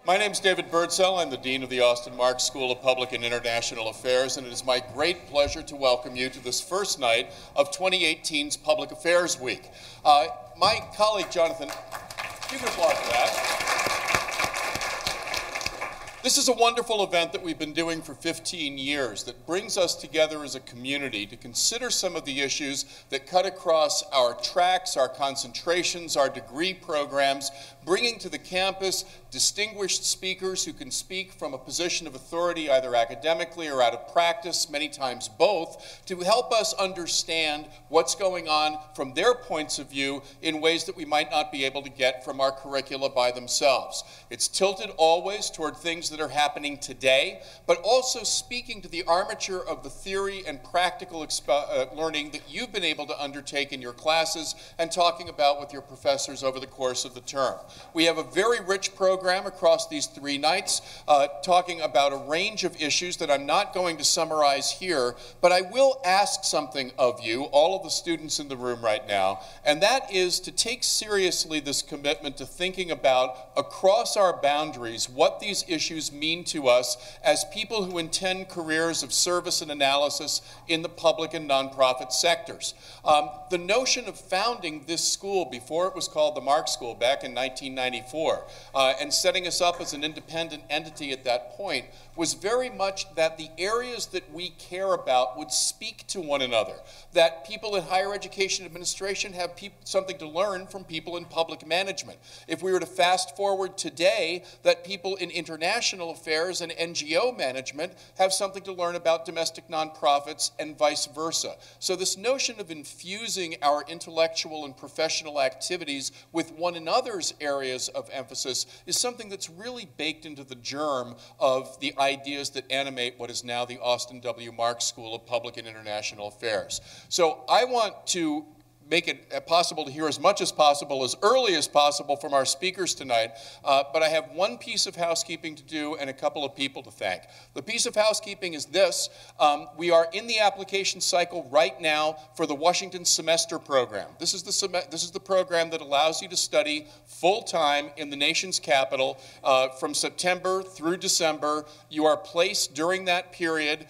My name is David Birdsell. I'm the Dean of the Austin Marx School of Public and International Affairs, and it is my great pleasure to welcome you to this first night of 2018's Public Affairs Week. My colleague, Jonathan, you can applaud for that. This is a wonderful event that we've been doing for 15 years that brings us together as a community to consider some of the issues that cut across our tracks, our concentrations, our degree programs, bringing to the campus distinguished speakers who can speak from a position of authority either academically or out of practice, many times both, to help us understand what's going on from their points of view in ways that we might not be able to get from our curricula by themselves. It's tilted always toward things that are happening today, but also speaking to the armature of the theory and practical learning that you've been able to undertake in your classes and talking about with your professors over the course of the term. We have a very rich program across these 3 nights, talking about a range of issues that I'm not going to summarize here, but I will ask something of you, all of the students in the room right now, and that is to take seriously this commitment to thinking about, across our boundaries, what these issues mean to us as people who intend careers of service and analysis in the public and nonprofit sectors. The notion of founding this school before it was called the Marx School back in 1994 and setting us up as an independent entity at that point was very much that the areas that we care about would speak to one another, that people in higher education administration have something to learn from people in public management. If we were to fast forward today, that people in international affairs and NGO management have something to learn about domestic nonprofits and vice versa. So this notion of infusing our intellectual and professional activities with one another's areas of emphasis is something that's really baked into the germ of the ideas that animate what is now the Austin W. Marx School of Public and International Affairs. So I want to make it possible to hear as much as possible, as early as possible from our speakers tonight, but I have one piece of housekeeping to do and a couple of people to thank. The piece of housekeeping is this. We are in the application cycle right now for the Washington Semester Program. This is the program that allows you to study full-time in the nation's capital from September through December. You are placed during that period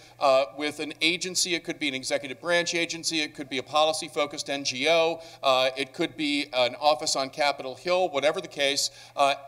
with an agency. It could be an executive branch agency. It could be a policy-focused NGO. It could be an office on Capitol Hill, whatever the case,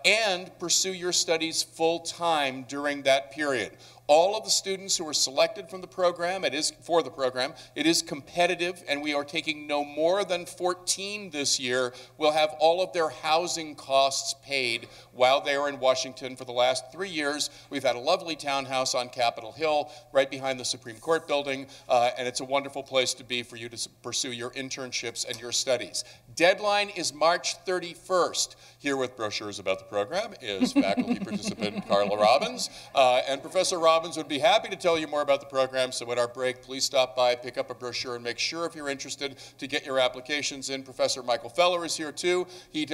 and pursue your studies full-time during that period. All of the students who are selected from the program, it is competitive, and we are taking no more than 14 this year, will have all of their housing costs paid while they are in Washington. For the last 3 years, we've had a lovely townhouse on Capitol Hill, right behind the Supreme Court building, and it's a wonderful place to be for you to pursue your internships and your studies. Deadline is March 31st. Here with brochures about the program is faculty participant Carla Robbins, and Professor Robbins would be happy to tell you more about the program, so at our break, please stop by, pick up a brochure, and make sure if you're interested to get your applications in. Professor Michael Feller is here too. He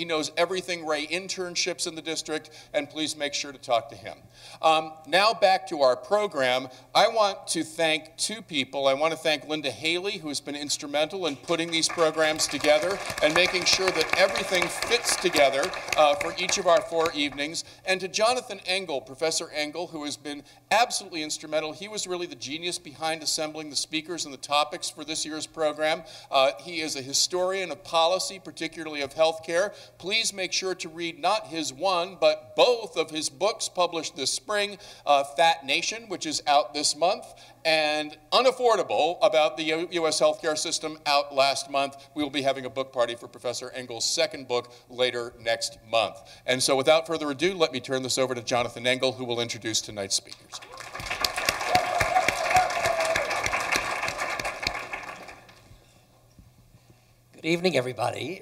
knows everything Ray internships in the district, and please make sure to talk to him. Now back to our program. I want to thank 2 people. I want to thank Linda Haley, who has been instrumental in putting these programs together and making sure that everything fits together for each of our 4 evenings, and to Jonathan Engel, Professor Engel, who has been absolutely instrumental. He was really the genius behind assembling the speakers and the topics for this year's program. He is a historian of policy, particularly of healthcare. Please make sure to read not his one, but both of his books published this spring, Fat Nation, which is out this month, and Unaffordable, about the U.S. healthcare system, out last month. We will be having a book party for Professor Engel's 2nd book later next month. And so without further ado, let me turn this over to Jonathan Engel, who will introduce tonight's speakers. Good evening, everybody.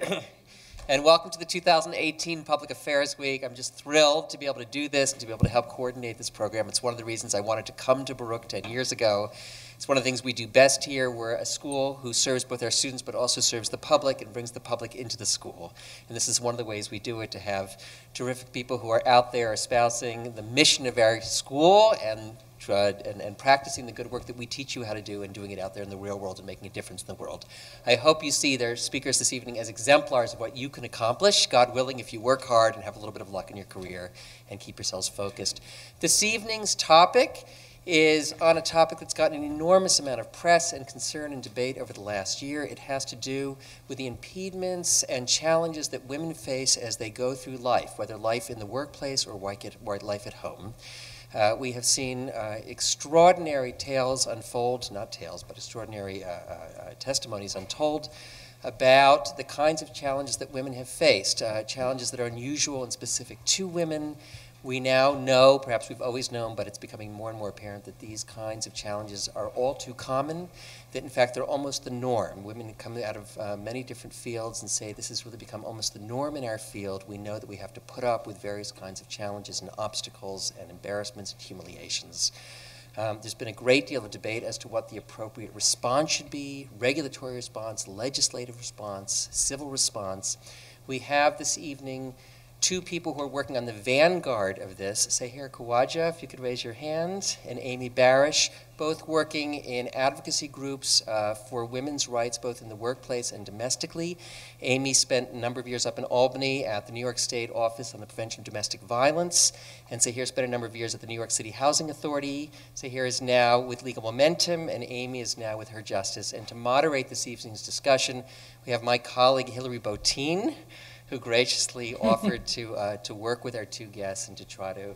And welcome to the 2018 Public Affairs Week. I'm just thrilled to be able to do this and to be able to help coordinate this program. It's one of the reasons I wanted to come to Baruch 10 years ago. It's one of the things we do best here. We're a school who serves both our students but also serves the public and brings the public into the school. And this is one of the ways we do it, to have terrific people who are out there espousing the mission of our school and and practicing the good work that we teach you how to do and doing it out there in the real world and making a difference in the world. I hope you see their speakers this evening as exemplars of what you can accomplish, God willing, if you work hard and have a little bit of luck in your career and keep yourselves focused. This evening's topic is on a topic that's gotten an enormous amount of press and concern and debate over the last year. It has to do with the impediments and challenges that women face as they go through life, whether life in the workplace or life at home. We have seen extraordinary tales unfold, not tales, but extraordinary testimonies untold about the kinds of challenges that women have faced, challenges that are unusual and specific to women. We now know, perhaps we've always known, but it's becoming more and more apparent that these kinds of challenges are all too common, that in fact they're almost the norm. Women come out of many different fields and say this has really become almost the norm in our field. We know that we have to put up with various kinds of challenges and obstacles and embarrassments and humiliations. There's been a great deal of debate as to what the appropriate response should be, regulatory response, legislative response, civil response. We have this evening two people who are working on the vanguard of this, Seher Khawaja, if you could raise your hand, and Amy Barish, both working in advocacy groups for women's rights, both in the workplace and domestically. Amy spent a number of years up in Albany at the New York State Office on the Prevention of Domestic Violence, and Seher spent a number of years at the New York City Housing Authority. Seher is now with Legal Momentum, and Amy is now with Her Justice. And to moderate this evening's discussion, we have my colleague Hilary Botein, who graciously offered to work with our two guests and to try to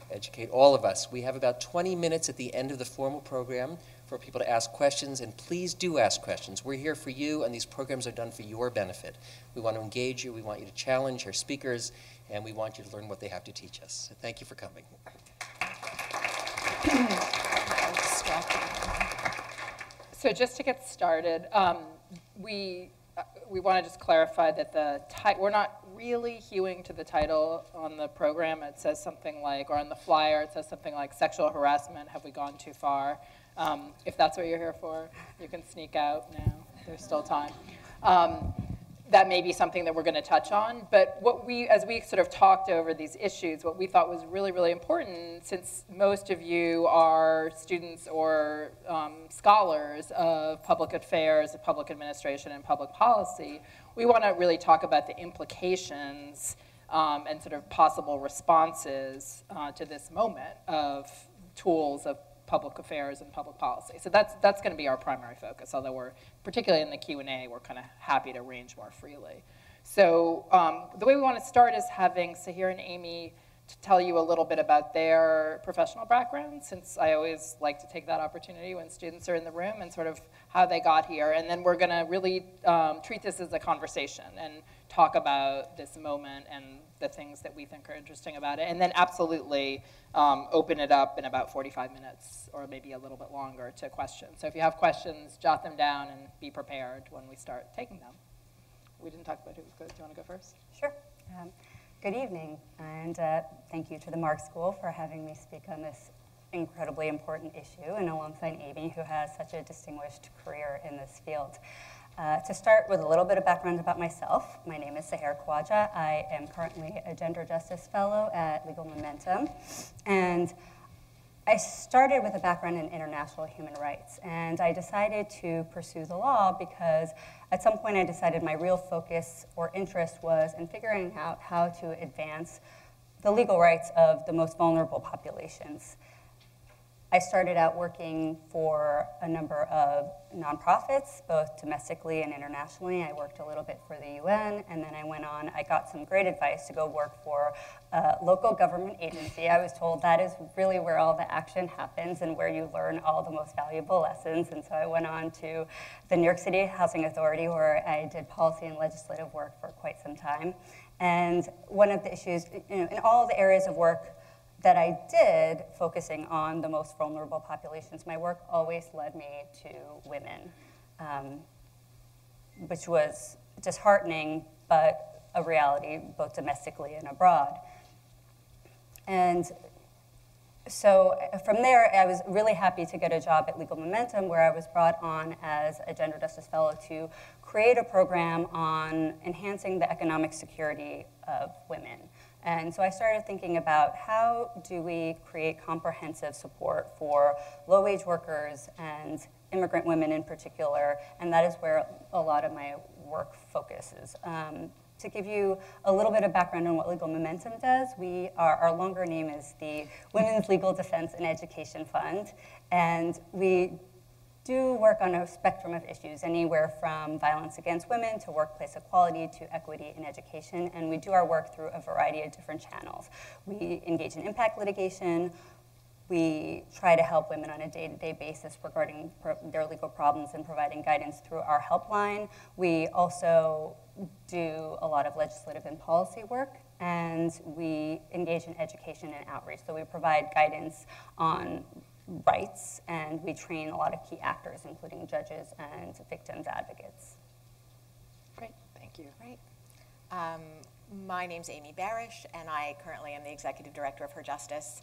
educate all of us. We have about 20 minutes at the end of the formal program for people to ask questions, and please do ask questions. We're here for you, and these programs are done for your benefit. We want to engage you, we want you to challenge our speakers, and we want you to learn what they have to teach us. So thank you for coming. So just to get started, we want to just clarify that we're not really hewing to the title on the program. It says something like, or on the flyer, it says something like sexual harassment, have we gone too far? If that's what you're here for, you can sneak out now. There's still time. That may be something that we're going to touch on, but as we sort of talked over these issues, what we thought was really, really important, since most of you are students or scholars of public affairs, of public administration, and public policy, we want to really talk about the implications and sort of possible responses to this moment of tools of public affairs and public policy. So that's going to be our primary focus, although we're, particularly in the Q&A, we're kind of happy to range more freely. So the way we want to start is having Seher and Amy to tell you a little bit about their professional background, since I always like to take that opportunity when students are in the room, and sort of how they got here. And then we're going to really treat this as a conversation and talk about this moment and the things that we think are interesting about it. And then absolutely open it up in about 45 minutes or maybe a little bit longer to questions. So if you have questions, jot them down and be prepared when we start taking them. We didn't talk about who's good. Do you want to go first? Sure. Good evening, and thank you to the Mark School for having me speak on this incredibly important issue, and alongside Amy, who has such a distinguished career in this field. To start with a little bit of background about myself, my name is Seher Khawaja. I am currently a Gender Justice Fellow at Legal Momentum, and I started with a background in international human rights, and I decided to pursue the law because at some point I decided my real focus or interest was in figuring out how to advance the legal rights of the most vulnerable populations. I started out working for a number of nonprofits, both domestically and internationally. I worked a little bit for the UN, and then I got some great advice to go work for a local government agency. I was told that is really where all the action happens and where you learn all the most valuable lessons. And so I went on to the New York City Housing Authority, where I did policy and legislative work for quite some time. And one of the issues, in all the areas of work that I did, focusing on the most vulnerable populations, my work always led me to women, which was disheartening, but a reality both domestically and abroad. And so from there, I was really happy to get a job at Legal Momentum, where I was brought on as a Gender Justice Fellow to create a program on enhancing the economic security of women. And so I started thinking about how do we create comprehensive support for low-wage workers and immigrant women in particular, and that is where a lot of my work focuses. To give you a little bit of background on what Legal Momentum does, our longer name is the Women's Legal Defense and Education Fund, and we do work on a spectrum of issues, anywhere from violence against women to workplace equality to equity in education, and we do our work through a variety of different channels. We engage in impact litigation. We try to help women on a day-to-day basis regarding their legal problems and providing guidance through our helpline. We also do a lot of legislative and policy work, and we engage in education and outreach. So we provide guidance on rights, and we train a lot of key actors, including judges and victims advocates. Great, thank you. Great. My name's Amy Barish, and I currently am the executive director of Her Justice.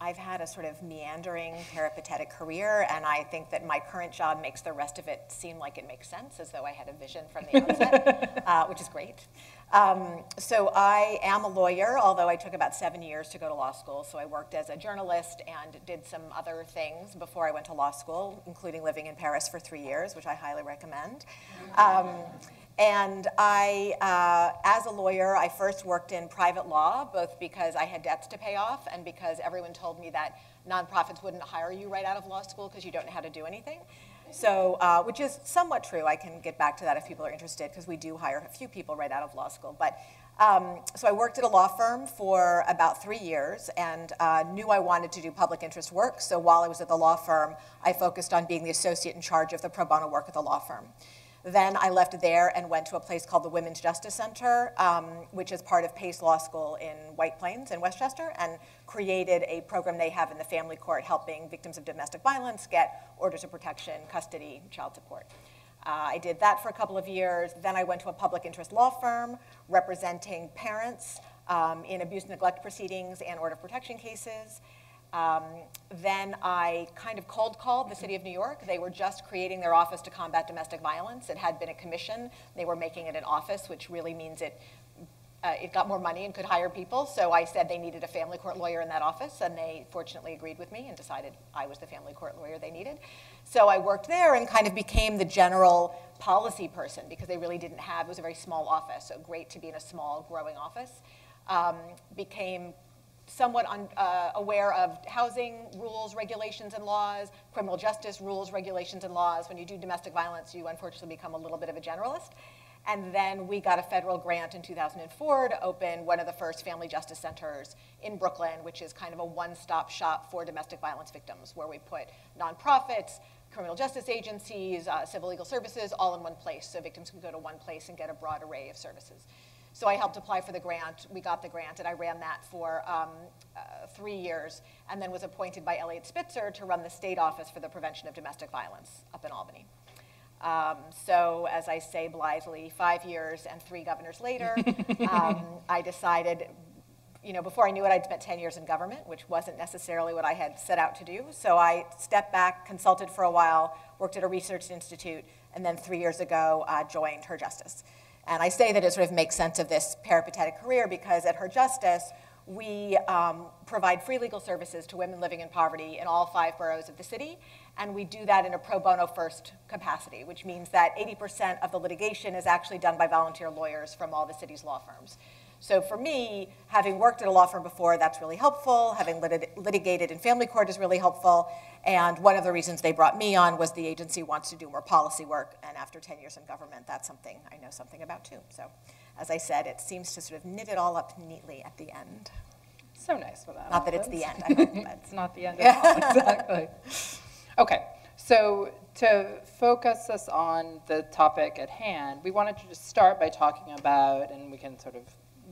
I've had a sort of meandering, peripatetic career, and I think that my current job makes the rest of it seem like it makes sense, as though I had a vision from the outset, which is great. So I am a lawyer, although I took about 7 years to go to law school. So I worked as a journalist and did some other things before I went to law school, including living in Paris for 3 years, which I highly recommend. And as a lawyer, I first worked in private law, both because I had debts to pay off and because everyone told me that nonprofits wouldn't hire you right out of law school because you don't know how to do anything. So, which is somewhat true. I can get back to that if people are interested, because we do hire a few people right out of law school. But so I worked at a law firm for about 3 years and knew I wanted to do public interest work. So while I was at the law firm, I focused on being the associate in charge of the pro bono work at the law firm. Then I left there and went to a place called the Women's Justice Center, which is part of Pace Law School in White Plains in Westchester, and created a program they have in the family court helping victims of domestic violence get orders of protection, custody, child support. I did that for a couple of years. Then I went to a public interest law firm representing parents in abuse and neglect proceedings and order of protection cases. Then I kind of cold called the city of New York. They were just creating their office to combat domestic violence. It had been a commission. They were making it an office, which really means it got more money and could hire people. So I said they needed a family court lawyer in that office, and they fortunately agreed with me and decided I was the family court lawyer they needed. So I worked there and kind of became the general policy person, because they really didn't have, it was a very small office, so great to be in a small, growing office. Became somewhat aware of housing rules, regulations, and laws, criminal justice rules, regulations, and laws. When you do domestic violence, you unfortunately become a little bit of a generalist. And then we got a federal grant in 2004 to open one of the first family justice centers in Brooklyn, which is kind of a one-stop shop for domestic violence victims, where we put nonprofits, criminal justice agencies, civil legal services, all in one place, so victims can go to one place and get a broad array of services. So I helped apply for the grant. We got the grant, and I ran that for 3 years, and then was appointed by Eliot Spitzer to run the state office for the prevention of domestic violence up in Albany. So as I say blithely, 5 years and 3 governors later, I decided, before I knew it, I'd spent 10 years in government, which wasn't necessarily what I had set out to do. So I stepped back, consulted for a while, worked at a research institute, and then 3 years ago, joined Her Justice. And I say that it sort of makes sense of this peripatetic career, because at Her Justice, we provide free legal services to women living in poverty in all 5 boroughs of the city, and we do that in a pro bono first capacity, which means that 80% of the litigation is actually done by volunteer lawyers from all the city's law firms. So for me, having worked at a law firm before, that's really helpful. Having litigated in family court is really helpful. And one of the reasons they brought me on was the agency wants to do more policy work. And after 10 years in government, that's something I know something about too. So as I said, it seems to sort of knit it all up neatly at the end. So nice with that. Not that it's the end, I hope. But. It's not the end at all, exactly. Okay, so to focus us on the topic at hand, we wanted to just start by talking about, and we can sort of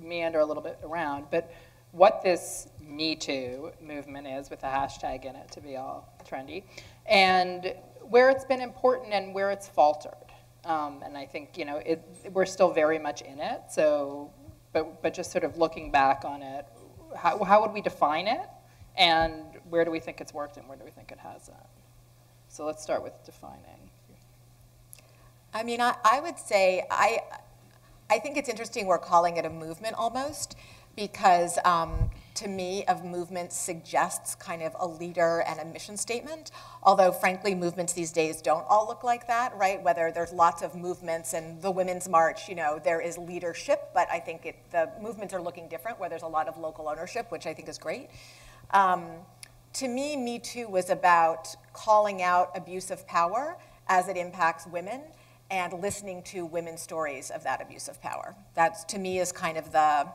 meander a little bit around, but what this Me Too movement is, with a hashtag in it to be all trendy, and where it's been important and where it's faltered. And I think, we're still very much in it, so, but just sort of looking back on it, how would we define it, and where do we think it's worked and where do we think it hasn't? So let's start with defining. I mean, I would say, I think it's interesting we're calling it a movement almost, because to me, a movement suggests kind of a leader and a mission statement, although frankly, movements these days don't all look like that, right? Whether there's lots of movements and the Women's March, you know, there is leadership, but I think the movements are looking different, where there's a lot of local ownership, which I think is great. To me, Me Too was about calling out abuse of power as it impacts women and listening to women's stories of that abuse of power. That, to me, is kind of the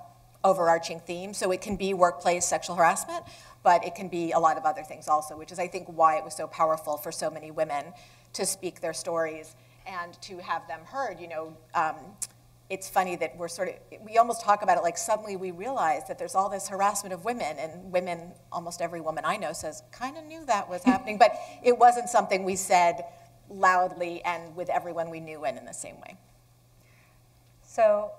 overarching theme. So it can be workplace sexual harassment, but it can be a lot of other things also, which is, I think, why it was so powerful for so many women to speak their stories and to have them heard. You know, it's funny that we almost talk about it like suddenly we realize that there's all this harassment of women, and women, almost every woman I know says, kind of knew that was happening, but it wasn't something we said loudly and with everyone we knew in the same way. So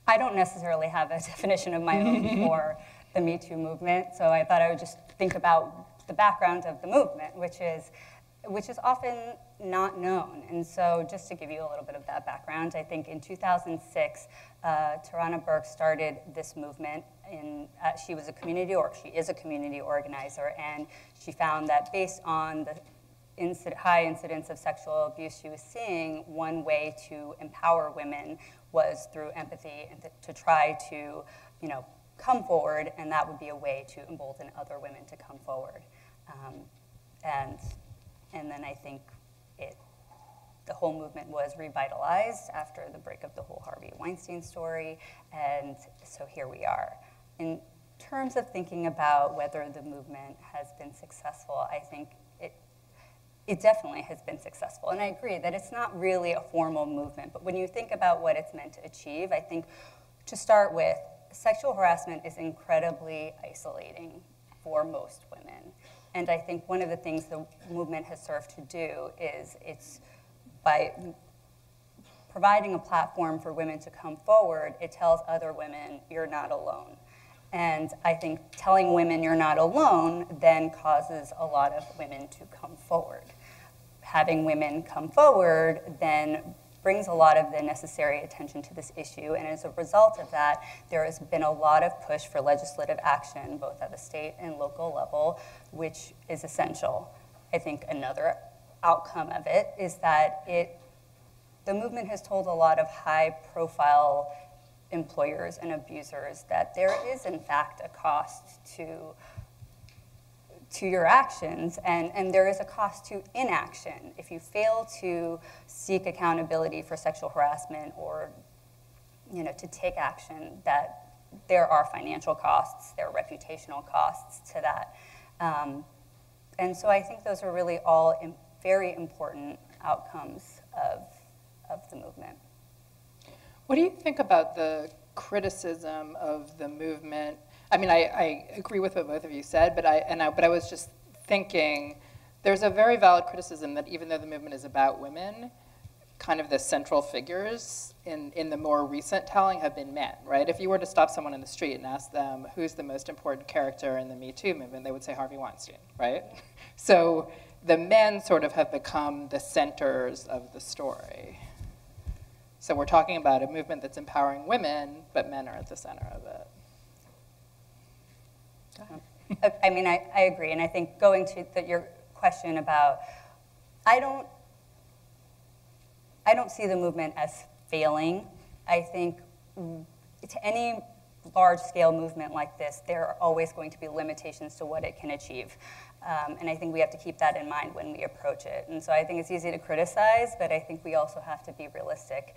I don't necessarily have a definition of my own for the Me Too movement, so I thought I would just think about the background of the movement, which is often not known. And so just to give you a little bit of that background, I think in 2006, Tarana Burke started this movement. She is a community organizer, and she found that based on the high incidence of sexual abuse she was seeing, one way to empower women was through empathy and to try to, you know, come forward, and that would be a way to embolden other women to come forward. And then I think the whole movement was revitalized after the break of the whole Harvey Weinstein story, and so here we are. In terms of thinking about whether the movement has been successful, I think it definitely has been successful. And I agree that it's not really a formal movement, but when you think about what it's meant to achieve, I think to start with, sexual harassment is incredibly isolating for most women. And I think one of the things the movement has served to do is it's by providing a platform for women to come forward, it tells other women, you're not alone. And I think telling women you're not alone then causes a lot of women to come forward. Having women come forward then brings a lot of the necessary attention to this issue, and as a result of that, there has been a lot of push for legislative action, both at the state and local level, which is essential. I think another outcome of it is that the movement has told a lot of high-profile employers and abusers that there is, in fact, a cost to your actions, and there is a cost to inaction. If you fail to seek accountability for sexual harassment or, you know, to take action, that there are financial costs, there are reputational costs to that. And so I think those are really all very important outcomes of the movement. What do you think about the criticism of the movement? I mean, I agree with what both of you said, but I was just thinking, there's a very valid criticism that even though the movement is about women, kind of the central figures in the more recent telling have been men, right? If you were to stop someone in the street and ask them who's the most important character in the Me Too movement, they would say Harvey Weinstein, right? So the men sort of have become the centers of the story. So we're talking about a movement that's empowering women, but men are at the center of it. I mean, I agree, and I think going to your question about, I don't see the movement as failing. I think to any large-scale movement like this, there are always going to be limitations to what it can achieve. And I think we have to keep that in mind when we approach it. And so I think it's easy to criticize, but I think we also have to be realistic.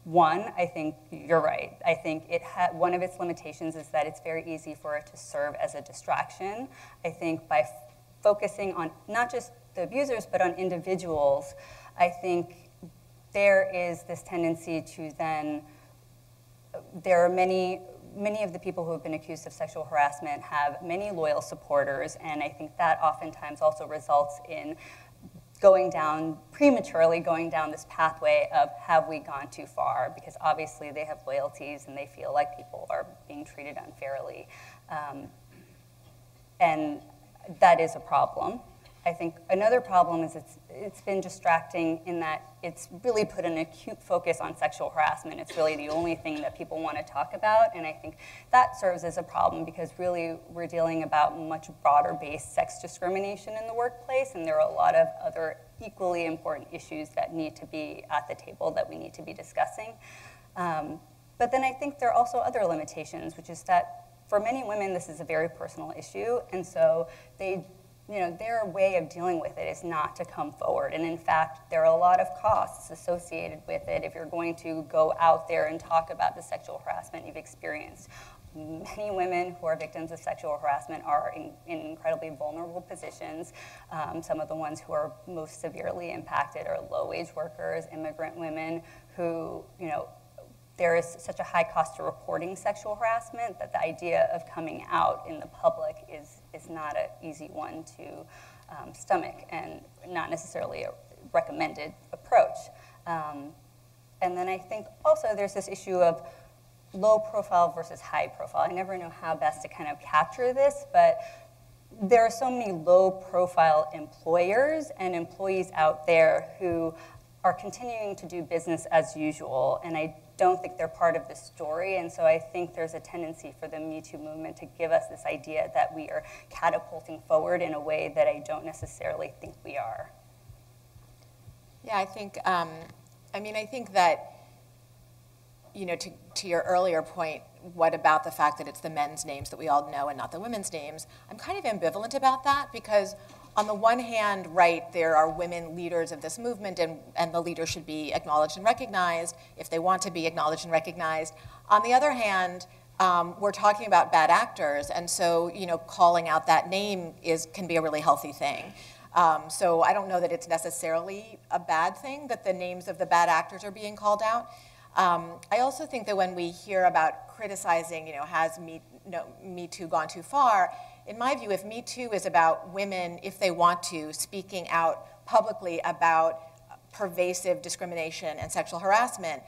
One, I think you're right. I think one of its limitations is that it's very easy for it to serve as a distraction. I think by focusing on not just the abusers, but on individuals, I think there is this tendency to then, there are many of the people who have been accused of sexual harassment have many loyal supporters, and I think that oftentimes also results in prematurely going down this pathway of, have we gone too far? Because obviously they have loyalties and they feel like people are being treated unfairly. And that is a problem. I think another problem is it's been distracting in that it's really put an acute focus on sexual harassment. It's really the only thing that people want to talk about, and I think that serves as a problem because really we're dealing about much broader-based sex discrimination in the workplace, and there are a lot of other equally important issues that need to be at the table that we need to be discussing. But then I think there are also other limitations, which is that for many women, this is a very personal issue, and so their way of dealing with it is not to come forward. And in fact, there are a lot of costs associated with it if you're going to go out there and talk about the sexual harassment you've experienced. Many women who are victims of sexual harassment are in incredibly vulnerable positions. Some of the ones who are most severely impacted are low-wage workers, immigrant women who, there is such a high cost to reporting sexual harassment that the idea of coming out in the public is not an easy one to stomach and not necessarily a recommended approach. And then I think also there's this issue of low profile versus high profile. I never know how best to kind of capture this, but there are so many low profile employers and employees out there who are continuing to do business as usual, and I don't think they're part of the story, and so I think there's a tendency for the Me Too movement to give us this idea that we are catapulting forward in a way that I don't necessarily think we are. Yeah, I think, I think that, to your earlier point, what about the fact that it's the men's names that we all know and not the women's names? I'm kind of ambivalent about that because on the one hand, right, there are women leaders of this movement and the leaders should be acknowledged and recognized if they want to be acknowledged and recognized. On the other hand, we're talking about bad actors, and so calling out that name can be a really healthy thing. So I don't know that it's necessarily a bad thing that the names of the bad actors are being called out. I also think that when we hear about criticizing, has Me Too gone too far, in my view, if Me Too is about women, if they want to, speaking out publicly about pervasive discrimination and sexual harassment,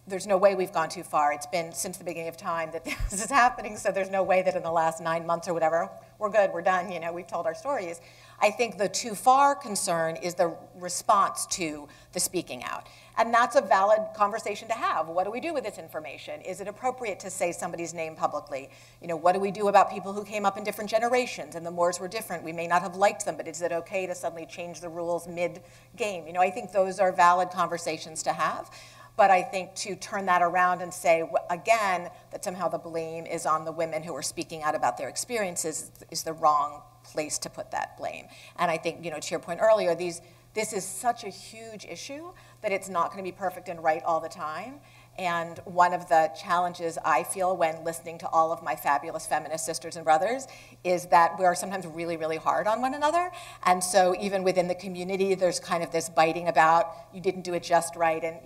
there's no way we've gone too far. It's been since the beginning of time that this is happening, so there's no way that in the last 9 months or whatever, we're good, we're done, we've told our stories. I think the too far concern is the response to the speaking out. And that's a valid conversation to have. What do we do with this information? Is it appropriate to say somebody's name publicly? What do we do about people who came up in different generations and the mores were different? We may not have liked them, but is it okay to suddenly change the rules mid-game? I think those are valid conversations to have. But I think to turn that around and say, again, that somehow the blame is on the women who are speaking out about their experiences is the wrong place to put that blame. And I think, to your point earlier, this is such a huge issue that it's not going to be perfect and right all the time. And one of the challenges I feel when listening to all of my fabulous feminist sisters and brothers is that we are sometimes really, really hard on one another. And so even within the community, there's kind of this biting about, you didn't do it just right. And,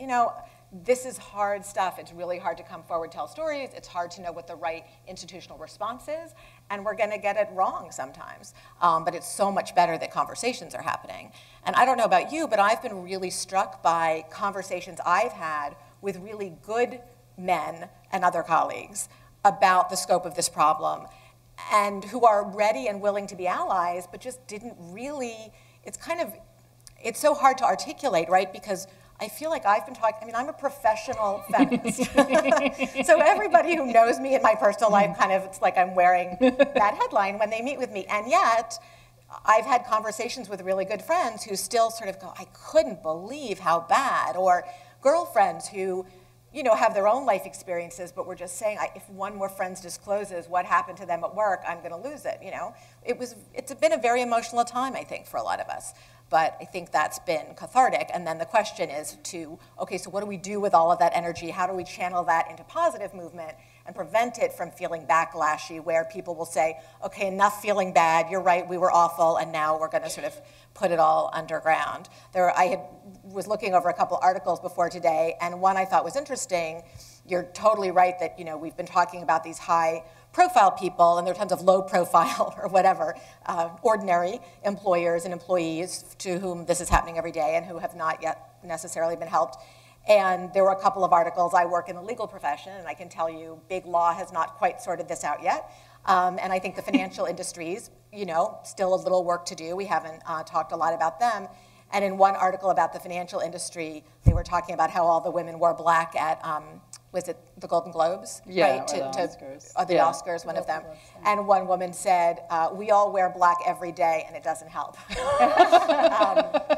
this is hard stuff. It's really hard to come forward, tell stories. It's hard to know what the right institutional response is. And we're going to get it wrong sometimes. But it's so much better that conversations are happening. And I don't know about you, but I've been really struck by conversations I've had with really good men and other colleagues about the scope of this problem and who are ready and willing to be allies, but just didn't really, it's so hard to articulate, right? Because I feel like I've been talking, I'm a professional feminist. So everybody who knows me in my personal life it's like I'm wearing that headline when they meet with me. And yet, I've had conversations with really good friends who still sort of go, I couldn't believe how bad. Or girlfriends who, have their own life experiences, but we're just saying, if one more friend discloses what happened to them at work, I'm going to lose it, It's been a very emotional time, I think, for a lot of us. But I think that's been cathartic. And then the question is okay, so what do we do with all of that energy? How do we channel that into positive movement and prevent it from feeling backlashy, where people will say, okay, enough feeling bad, you're right, we were awful, and now we're going to sort of put it all underground. I was looking over a couple articles before today, and one I thought was interesting. You're totally right that we've been talking about these high-profile people, and there are tons of low-profile or whatever, ordinary employers and employees to whom this is happening every day and who have not yet necessarily been helped. And there were a couple of articles. I work in the legal profession, and I can tell you big law has not quite sorted this out yet. And I think the financial industries, still a little work to do. We haven't talked a lot about them. And in one article about the financial industry, they were talking about how all the women wore black at, was it the Golden Globes? Yeah, right? or the Oscars. Or the Oscars, one of them. And one woman said, we all wear black every day and it doesn't help. And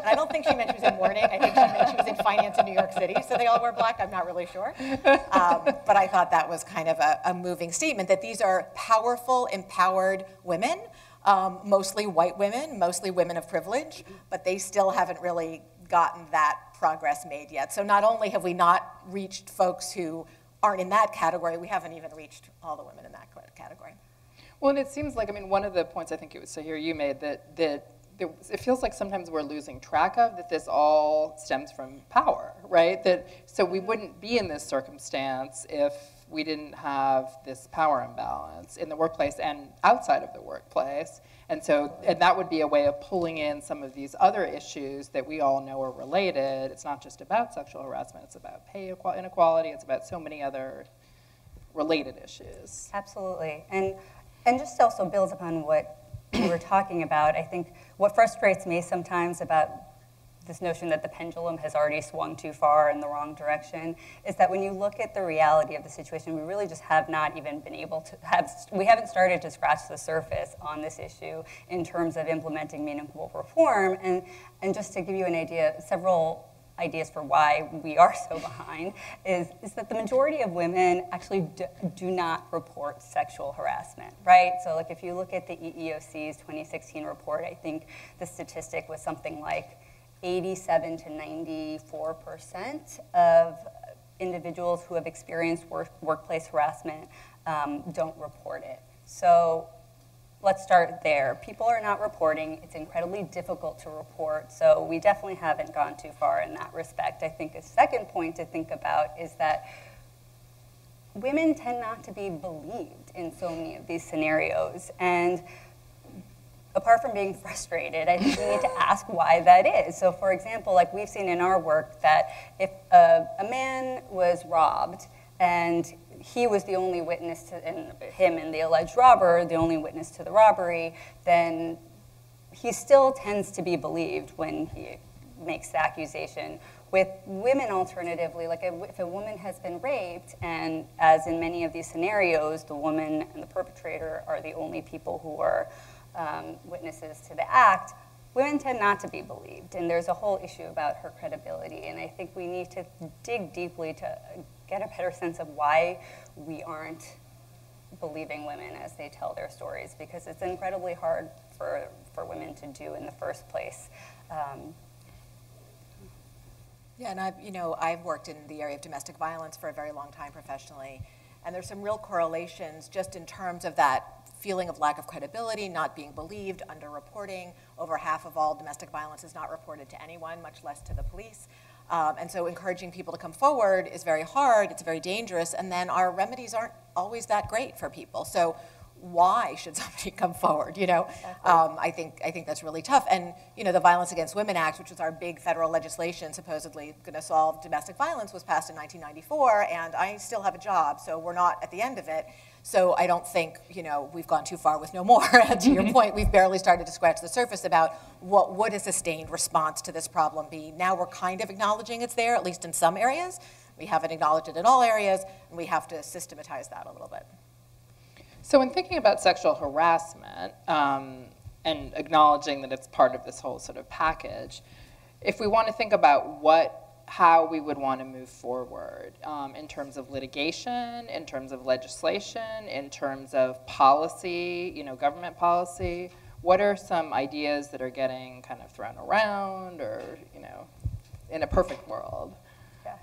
I don't think she meant she was in mourning. I think she meant she was in finance in New York City, so they all wear black. I'm not really sure. But I thought that was kind of a moving statement, that these are powerful, empowered women, mostly white women, mostly women of privilege, but they still haven't really gotten that progress made yet. So not only have we not reached folks who aren't in that category, we haven't even reached all the women in that category. Well, and it seems like, one of the points I think it was Sahir you made, that it feels like sometimes we're losing track of that this all stems from power, right? So we wouldn't be in this circumstance if we didn't have this power imbalance in the workplace and outside of the workplace. And that would be a way of pulling in some of these other issues that we all know are related. It's not just about sexual harassment, it's about pay inequality, it's about so many other related issues. Absolutely. And just also builds upon what we were talking about. I think what frustrates me sometimes about this notion that the pendulum has already swung too far in the wrong direction is that when you look at the reality of the situation, we really just have not even been able to we haven't started to scratch the surface on this issue in terms of implementing meaningful reform. And just to give you an idea, several ideas for why we are so behind is that the majority of women actually do not report sexual harassment, right? So like if you look at the EEOC's 2016 report, I think the statistic was something like 87 to 94% of individuals who have experienced workplace harassment don't report it. So let's start there. People are not reporting. It's incredibly difficult to report, so we definitely haven't gone too far in that respect. I think a second point to think about is that women tend not to be believed in so many of these scenarios, and apart from being frustrated, I think we need to ask why that is. So for example, like we've seen in our work that if a man was robbed and he was the only witness to, and him and the alleged robber, the only witness to the robbery, then he still tends to be believed when he makes the accusation. With women, alternatively, like if a woman has been raped, and as in many of these scenarios, the woman and the perpetrator are the only people who are witnesses to the act, women tend not to be believed, and there's a whole issue about her credibility, and I think we need to dig deeply to get a better sense of why we aren't believing women as they tell their stories, because it's incredibly hard for women to do in the first place. Yeah, and I've worked in the area of domestic violence for a very long time professionally, and there's some real correlations just in terms of that feeling of lack of credibility, not being believed, underreporting. Over half of all domestic violence is not reported to anyone, much less to the police. And so encouraging people to come forward is very hard, it's very dangerous, and then our remedies aren't always that great for people. So why should somebody come forward, Exactly. I think that's really tough. And, the Violence Against Women Act, which was our big federal legislation supposedly going to solve domestic violence, was passed in 1994, and I still have a job, so we're not at the end of it. So I don't think, we've gone too far with no more. To your point, we've barely started to scratch the surface about what would a sustained response to this problem be. Now we're kind of acknowledging it's there, at least in some areas. We haven't acknowledged it in all areas, and we have to systematize that a little bit. So in thinking about sexual harassment and acknowledging that it's part of this whole sort of package, if we want to think about how we would want to move forward in terms of litigation, in terms of legislation, in terms of policy, government policy, what are some ideas that are getting kind of thrown around or, in a perfect world? Yeah.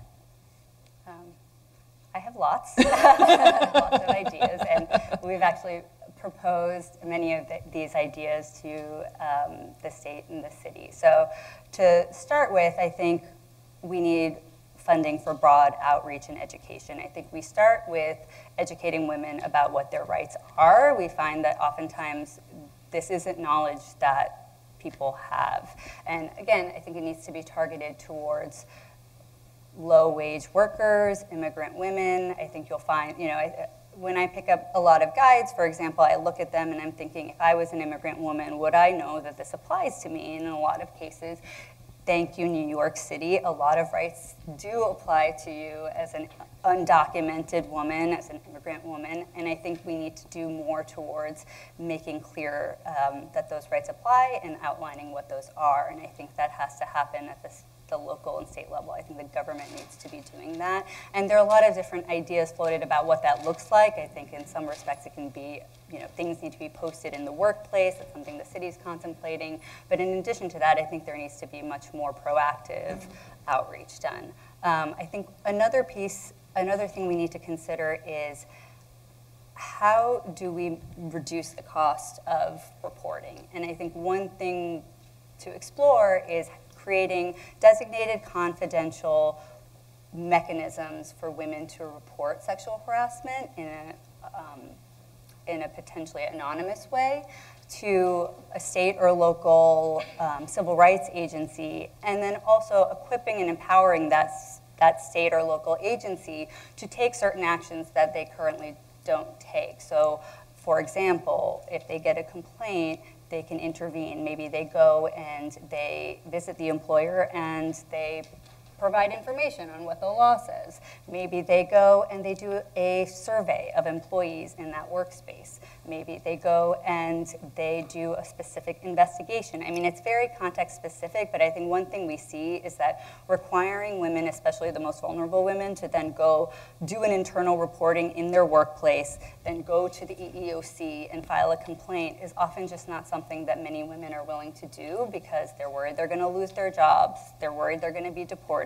I have lots, lots of ideas, and we've actually proposed many of these ideas to the state and the city. So to start with, I think we need funding for broad outreach and education. I think we start with educating women about what their rights are. We find that oftentimes this isn't knowledge that people have. And again, I think it needs to be targeted towards low-wage workers, immigrant women. I think you'll find, when I pick up a lot of guides, for example, I look at them and I'm thinking, if I was an immigrant woman, would I know that this applies to me? And in a lot of cases, thank you, New York City, a lot of rights do apply to you as an undocumented woman, as an immigrant woman, and I think we need to do more towards making clear that those rights apply and outlining what those are, and I think that has to happen at the local and state level. I think the government needs to be doing that. And there are a lot of different ideas floated about what that looks like. I think in some respects it can be, things need to be posted in the workplace. That's something the city's contemplating. But in addition to that, I think there needs to be much more proactive outreach done. I think another thing we need to consider is how do we reduce the cost of reporting? And I think one thing to explore is creating designated confidential mechanisms for women to report sexual harassment in a potentially anonymous way to a state or local civil rights agency, and then also equipping and empowering that state or local agency to take certain actions that they currently don't take. So, for example, if they get a complaint, they can intervene. Maybe they go and they visit the employer and they provide information on what the law says. Maybe they go and they do a survey of employees in that workspace. Maybe they go and they do a specific investigation. I mean, it's very context specific, but I think one thing we see is that requiring women, especially the most vulnerable women, to then go do an internal reporting in their workplace, then go to the EEOC and file a complaint is often just not something that many women are willing to do because they're worried they're going to lose their jobs, they're worried they're going to be deported.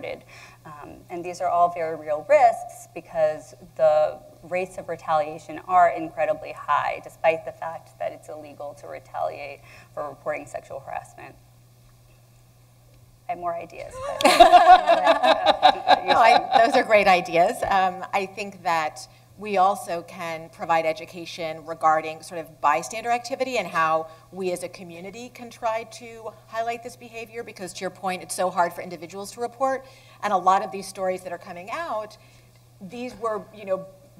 And these are all very real risks because the rates of retaliation are incredibly high, despite the fact that it's illegal to retaliate for reporting sexual harassment. I have more ideas. But those are great ideas. I think that we also can provide education regarding sort of bystander activity and how we as a community can try to highlight this behavior, because to your point, it's so hard for individuals to report. And a lot of these stories that are coming out, these were,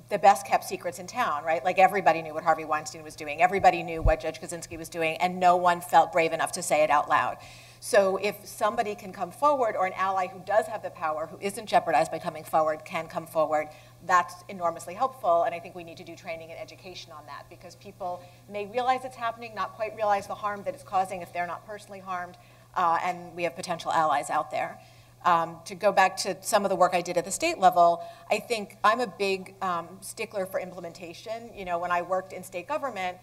the best kept secrets in town, right? Like everybody knew what Harvey Weinstein was doing. Everybody knew what Judge Kaczynski was doing, and no one felt brave enough to say it out loud. So if somebody can come forward, or an ally who does have the power, who isn't jeopardized by coming forward, can come forward, that's enormously helpful. And I think we need to do training and education on that, because people may realize it's happening, not quite realize the harm that it's causing if they're not personally harmed, and we have potential allies out there. To go back to some of the work I did at the state level, I think I'm a big stickler for implementation. When I worked in state government,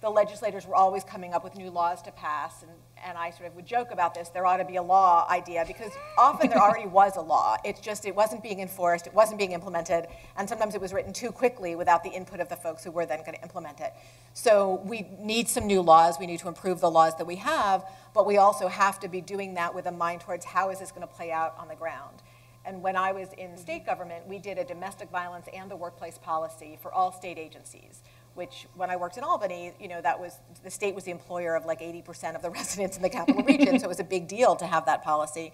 the legislators were always coming up with new laws to pass, and I sort of would joke about this, there ought to be a law idea, because often there already was a law. It's just it wasn't being enforced, it wasn't being implemented, and sometimes it was written too quickly without the input of the folks who were then going to implement it. So we need some new laws, we need to improve the laws that we have, but we also have to be doing that with a mind towards how is this going to play out on the ground. And when I was in state government, we did a domestic violence and a workplace policy for all state agencies, which when I worked in Albany, the state was the employer of like 80% of the residents in the capital region, so it was a big deal to have that policy.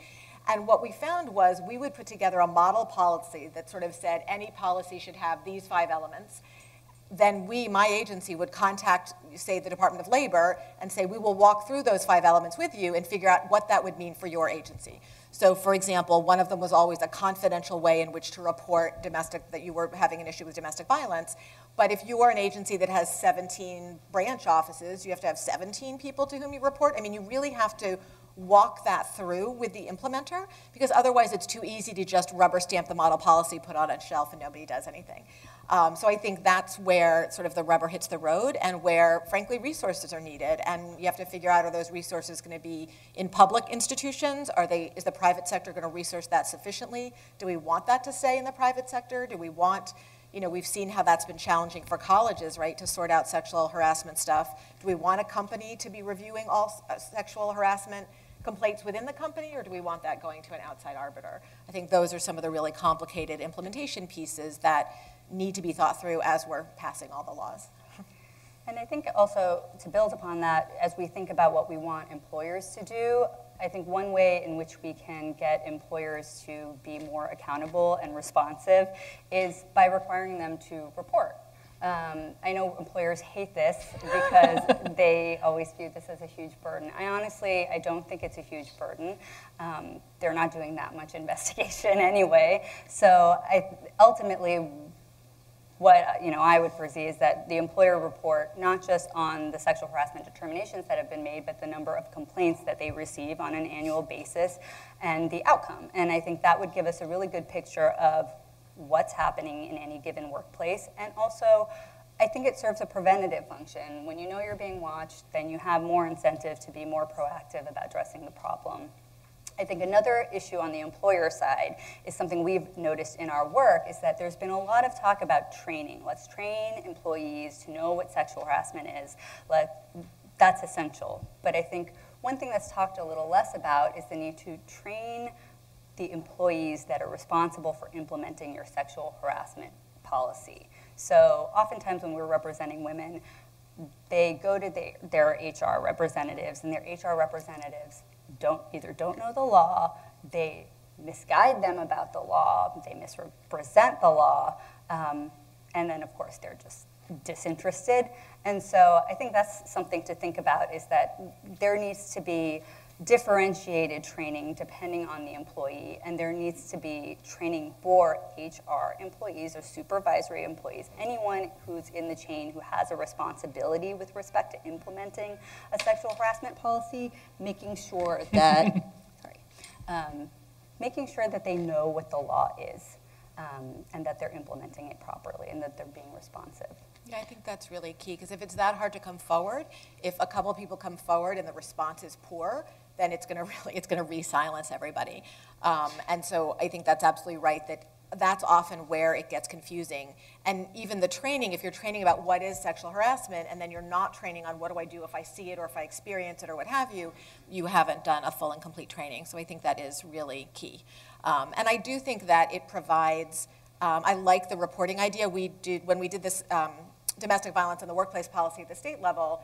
And what we found was we would put together a model policy that sort of said any policy should have these 5 elements. Then my agency, would contact, say, the Department of Labor and say, we will walk through those 5 elements with you and figure out what that would mean for your agency. So, for example, one of them was always a confidential way in which to report that you were having an issue with domestic violence. But if you are an agency that has 17 branch offices, you have to have 17 people to whom you report. I mean, you really have to walk that through with the implementer, because otherwise it's too easy to just rubber stamp the model policy, put on a shelf, and nobody does anything. So I think that's where sort of the rubber hits the road, and where, frankly, resources are needed. And you have to figure out, are those resources going to be in public institutions? Is the private sector going to resource that sufficiently? Do we want that to stay in the private sector? Do we want, we've seen how that's been challenging for colleges, right, to sort out sexual harassment stuff. Do we want a company to be reviewing all sexual harassment complaints within the company, or do we want that going to an outside arbiter? I think those are some of the really complicated implementation pieces that need to be thought through as we're passing all the laws. And I think also, to build upon that, as we think about what we want employers to do, I think one way in which we can get employers to be more accountable and responsive is by requiring them to report. I know employers hate this because they always view this as a huge burden. I don't think it's a huge burden. They're not doing that much investigation anyway. So ultimately, what I would foresee is that the employer report not just on the sexual harassment determinations that have been made, but the number of complaints that they receive on an annual basis and the outcome. And I think that would give us a really good picture of what's happening in any given workplace. And also, I think it serves a preventative function. When you know you're being watched, then you have more incentive to be more proactive about addressing the problem. I think another issue on the employer side is something we've noticed in our work is that there's been a lot of talk about training. Let's train employees to know what sexual harassment is. That's essential. But I think one thing that's talked a little less about is the need to train the employees that are responsible for implementing your sexual harassment policy. So oftentimes when we're representing women, they go to their HR representatives, and their HR representatives either don't know the law, they misguide them about the law, they misrepresent the law, and then of course they're just disinterested. And so I think that's something to think about, is that there needs to be differentiated training depending on the employee, and there needs to be training for HR employees or supervisory employees, anyone who's in the chain who has a responsibility with respect to implementing a sexual harassment policy, making sure that making sure that they know what the law is, and that they're implementing it properly and that they're being responsive. Yeah, I think that's really key, because if it's that hard to come forward, if a couple people come forward and the response is poor, then it's going to re-silence everybody. And so I think that's absolutely right, that's often where it gets confusing. And even the training, if you're training about what is sexual harassment, and then you're not training on what do I do if I see it or if I experience it or what have you, you haven't done a full and complete training. So I think that is really key. And I do think that it provides, I like the reporting idea. When we did this domestic violence in the workplace policy at the state level,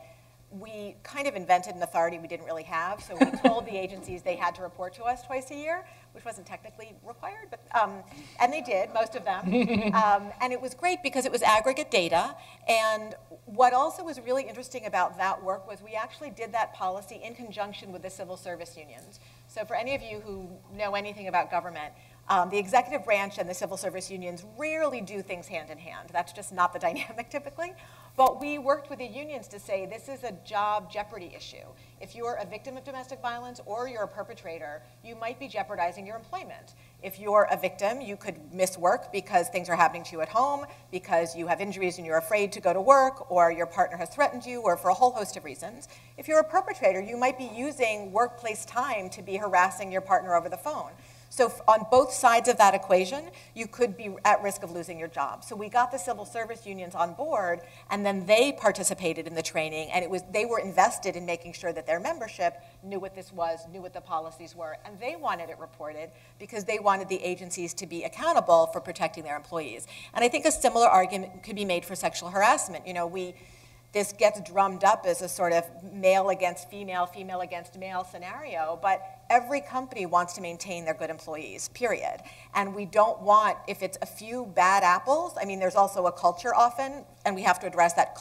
we kind of invented an authority we didn't really have. So we told the agencies they had to report to us twice a year, which wasn't technically required, but and they did, most of them. And it was great because it was aggregate data. And what also was really interesting about that work was we actually did that policy in conjunction with the civil service unions. So for any of you who know anything about government, the executive branch and the civil service unions rarely do things hand in hand. That's just not the dynamic typically. But we worked with the unions to say this is a job jeopardy issue. If you're a victim of domestic violence or you're a perpetrator, you might be jeopardizing your employment. If you're a victim, you could miss work because things are happening to you at home, because you have injuries and you're afraid to go to work, or your partner has threatened you, or for a whole host of reasons. If you're a perpetrator, you might be using workplace time to be harassing your partner over the phone. So on both sides of that equation, you could be at risk of losing your job. So we got the civil service unions on board, and then they participated in the training, and they were invested in making sure that their membership knew what this was, knew what the policies were, and they wanted it reported because they wanted the agencies to be accountable for protecting their employees. And I think a similar argument could be made for sexual harassment. This gets drummed up as a sort of male against female, female against male scenario, but every company wants to maintain their good employees, period. And we don't want, if it's a few bad apples, there's also a culture often, and we have to address that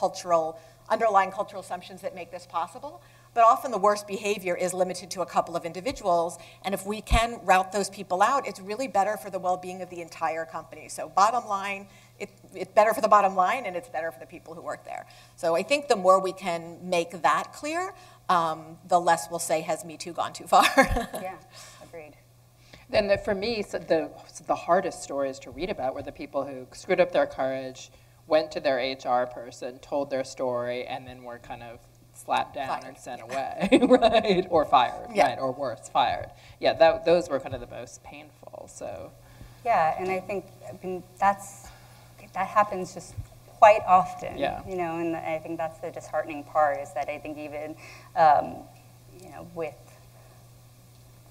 underlying cultural assumptions that make this possible. But often the worst behavior is limited to a couple of individuals, and if we can route those people out, it's really better for the well-being of the entire company. So bottom line, it's better for the bottom line, and it's better for the people who work there. So I think the more we can make that clear, the less we'll say, has Me Too gone too far? Yeah, agreed. Then for me, the hardest stories to read about were the people who screwed up their courage, went to their HR person, told their story, and then were kind of slapped down fired. And sent away, right? Or fired, Yeah. right? Or worse, fired. Yeah, those were kind of the most painful. So. Yeah, and I think that happens just quite often. Yeah. And I think that's the disheartening part, is that I think even with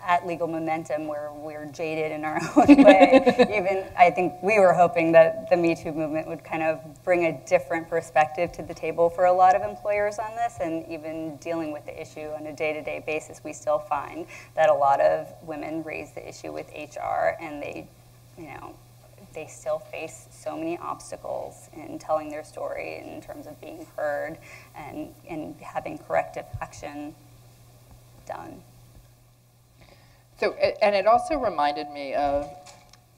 at Legal Momentum, where we're jaded in our own way, even I think we were hoping that the Me Too movement would kind of bring a different perspective to the table for a lot of employers on this, and even dealing with the issue on a day-to-day basis, we still find that a lot of women raise the issue with HR, and they, they still face so many obstacles in telling their story in terms of being heard and having corrective action done. So, and it also reminded me of,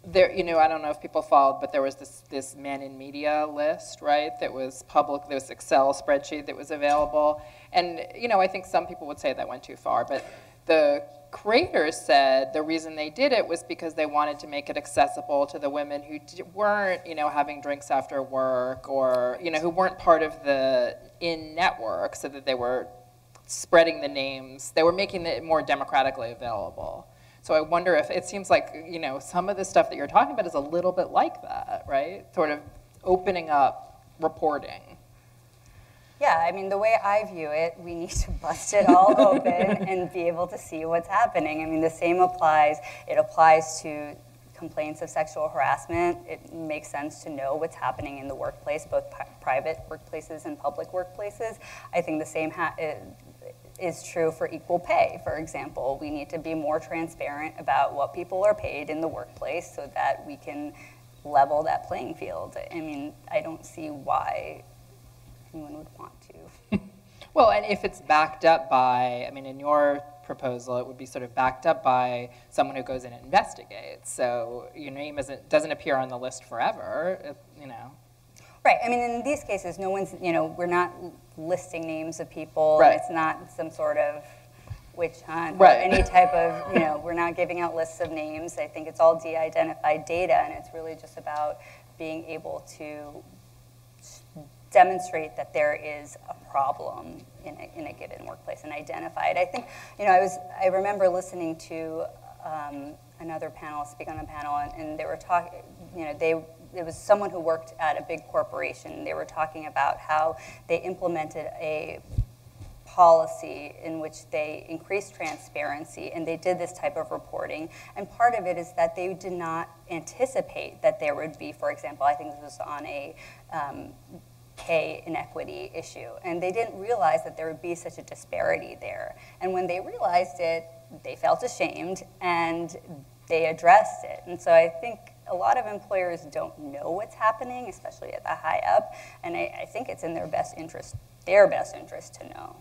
there, you know, I don't know if people followed, but there was this Men in Media list, right, that was public, there was Excel spreadsheet that was available. And, you know, I think some people would say that went too far, but the creators said the reason they did it was because they wanted to make it accessible to the women who weren't, you know, having drinks after work, or, you know, who weren't part of the in-network, so that they were spreading the names. They were making it more democratically available. So I wonder if, it seems like, you know, some of the stuff that you're talking about is a little bit like that, right? Sort of opening up reporting. Yeah, I mean, the way I view it, we need to bust it all open and be able to see what's happening. I mean, the same applies. It applies to complaints of sexual harassment. It makes sense to know what's happening in the workplace, both private workplaces and public workplaces. I think the same is true for equal pay, for example. We need to be more transparent about what people are paid in the workplace so that we can level that playing field. I mean, I don't see why anyone would want to. Well, and if it's backed up by, I mean, in your proposal, it would be sort of backed up by someone who goes in and investigates. So your name doesn't appear on the list forever, you know. Right, I mean, in these cases, no one's, you know, we're not listing names of people. Right. It's not some sort of witch hunt right. or any type of, you know, we're not giving out lists of names. I think it's all de-identified data, and it's really just about being able to demonstrate that there is a problem in a given workplace and identify it. I think, you know, I remember listening to another panel speak on a panel, and they were talking, you know, it was someone who worked at a big corporation. They were talking about how they implemented a policy in which they increased transparency, and they did this type of reporting. And part of it is that they did not anticipate that there would be, for example, I think this was on a pay inequity issue, and they didn't realize that there would be such a disparity there. And when they realized it, they felt ashamed, and they addressed it. And so I think a lot of employers don't know what's happening, especially at the high up, and I think it's in their best interest to know.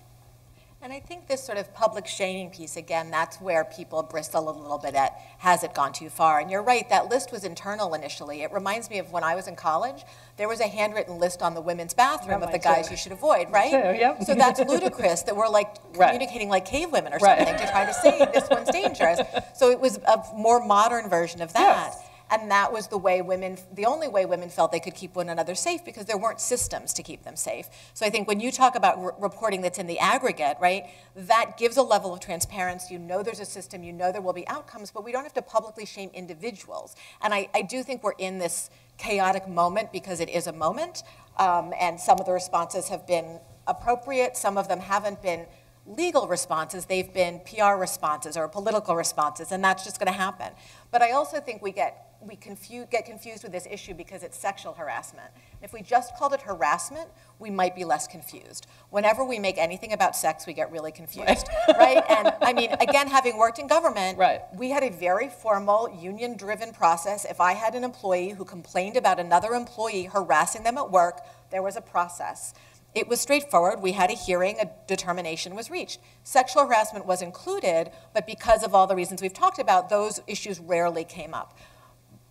And I think this sort of public shaming piece, again, that's where people bristle a little bit at, has it gone too far? And you're right, that list was internal initially. It reminds me of when I was in college, there was a handwritten list on the women's bathroom of the guys you should avoid, right? Yep. So that's ludicrous that we're like communicating like cave women or something to try to say this one's dangerous. So it was a more modern version of that. Yes. And that was the way the only way women felt they could keep one another safe, because there weren't systems to keep them safe. So I think when you talk about reporting that's in the aggregate, right, that gives a level of transparency. You know there's a system, you know there will be outcomes, but we don't have to publicly shame individuals. And I do think we're in this chaotic moment because it is a moment, and some of the responses have been appropriate, some of them haven't been legal responses, they've been PR responses or political responses, and that's just going to happen. But I also think we get confused with this issue because it's sexual harassment. If we just called it harassment, we might be less confused. Whenever we make anything about sex, we get really confused, right? And I mean, again, having worked in government, we had a very formal, union-driven process. If I had an employee who complained about another employee harassing them at work, there was a process. It was straightforward. We had a hearing, a determination was reached. Sexual harassment was included, but because of all the reasons we've talked about, those issues rarely came up.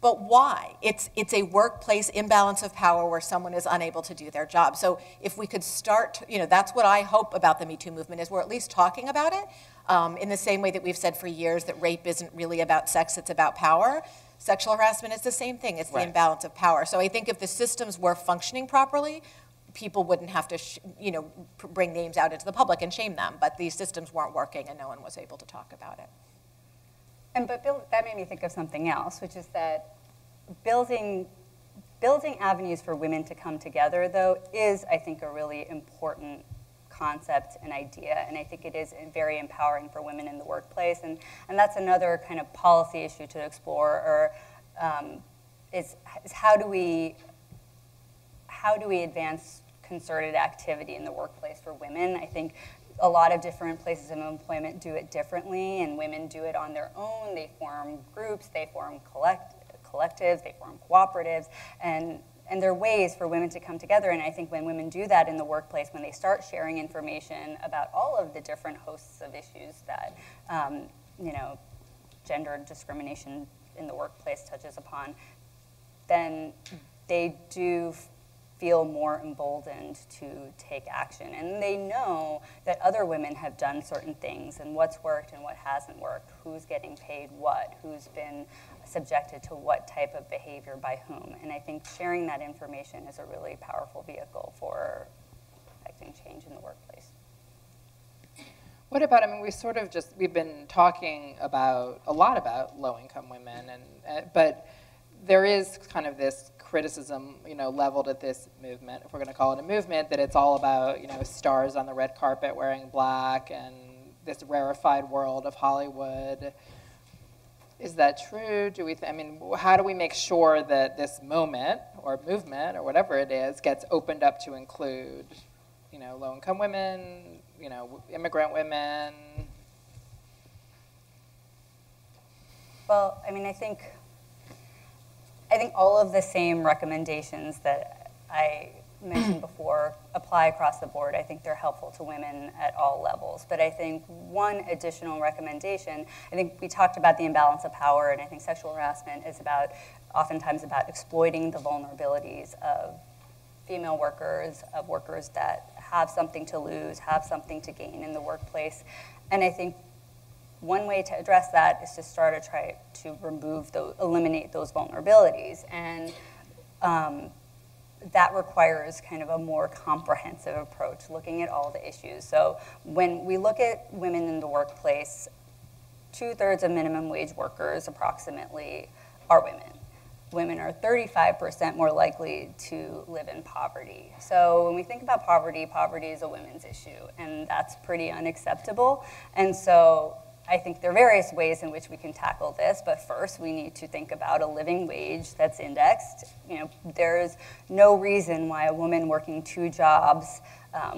But why? It's a workplace imbalance of power where someone is unable to do their job. So if we could start, you know, that's what I hope about the Me Too movement, is we're at least talking about it in the same way that we've said for years that rape isn't really about sex, it's about power. Sexual harassment is the same thing. It's the imbalance of power. So I think if the systems were functioning properly, people wouldn't have to, bring names out into the public and shame them. But these systems weren't working, and no one was able to talk about it. But Bill, that made me think of something else, which is that building avenues for women to come together, though, is, I think, a really important concept and idea, and I think it is very empowering for women in the workplace, and that's another kind of policy issue to explore, or is how do we advance concerted activity in the workplace for women? I think a lot of different places of employment do it differently, and women do it on their own. They form groups, they form collectives, they form cooperatives, and there are ways for women to come together. And I think when women do that in the workplace, when they start sharing information about all of the different hosts of issues that gender discrimination in the workplace touches upon, then they do feel more emboldened to take action. And they know that other women have done certain things and what's worked and what hasn't worked, who's getting paid what, who's been subjected to what type of behavior by whom. And I think sharing that information is a really powerful vehicle for affecting change in the workplace. What about, we've been talking a lot about low-income women, but there is kind of this criticism, leveled at this movement, if we're going to call it a movement, that it's all about, stars on the red carpet wearing black and this rarefied world of Hollywood. Is that true? How do we make sure that this moment or movement or whatever it is gets opened up to include, low-income women, immigrant women? Well, I think all of the same recommendations that I mentioned before apply across the board. I think they're helpful to women at all levels. But I think one additional recommendation, I think we talked about the imbalance of power, and I think sexual harassment is oftentimes about exploiting the vulnerabilities of female workers, of workers that have something to lose, have something to gain in the workplace. And I think one way to address that is to try to eliminate those vulnerabilities. And that requires kind of a more comprehensive approach, looking at all the issues. So when we look at women in the workplace, 2/3 of minimum wage workers approximately are women. Women are 35% more likely to live in poverty. So when we think about poverty, poverty is a women's issue, and that's pretty unacceptable. And so I think there are various ways in which we can tackle this, but first we need to think about a living wage that's indexed. There's no reason why a woman working 2 jobs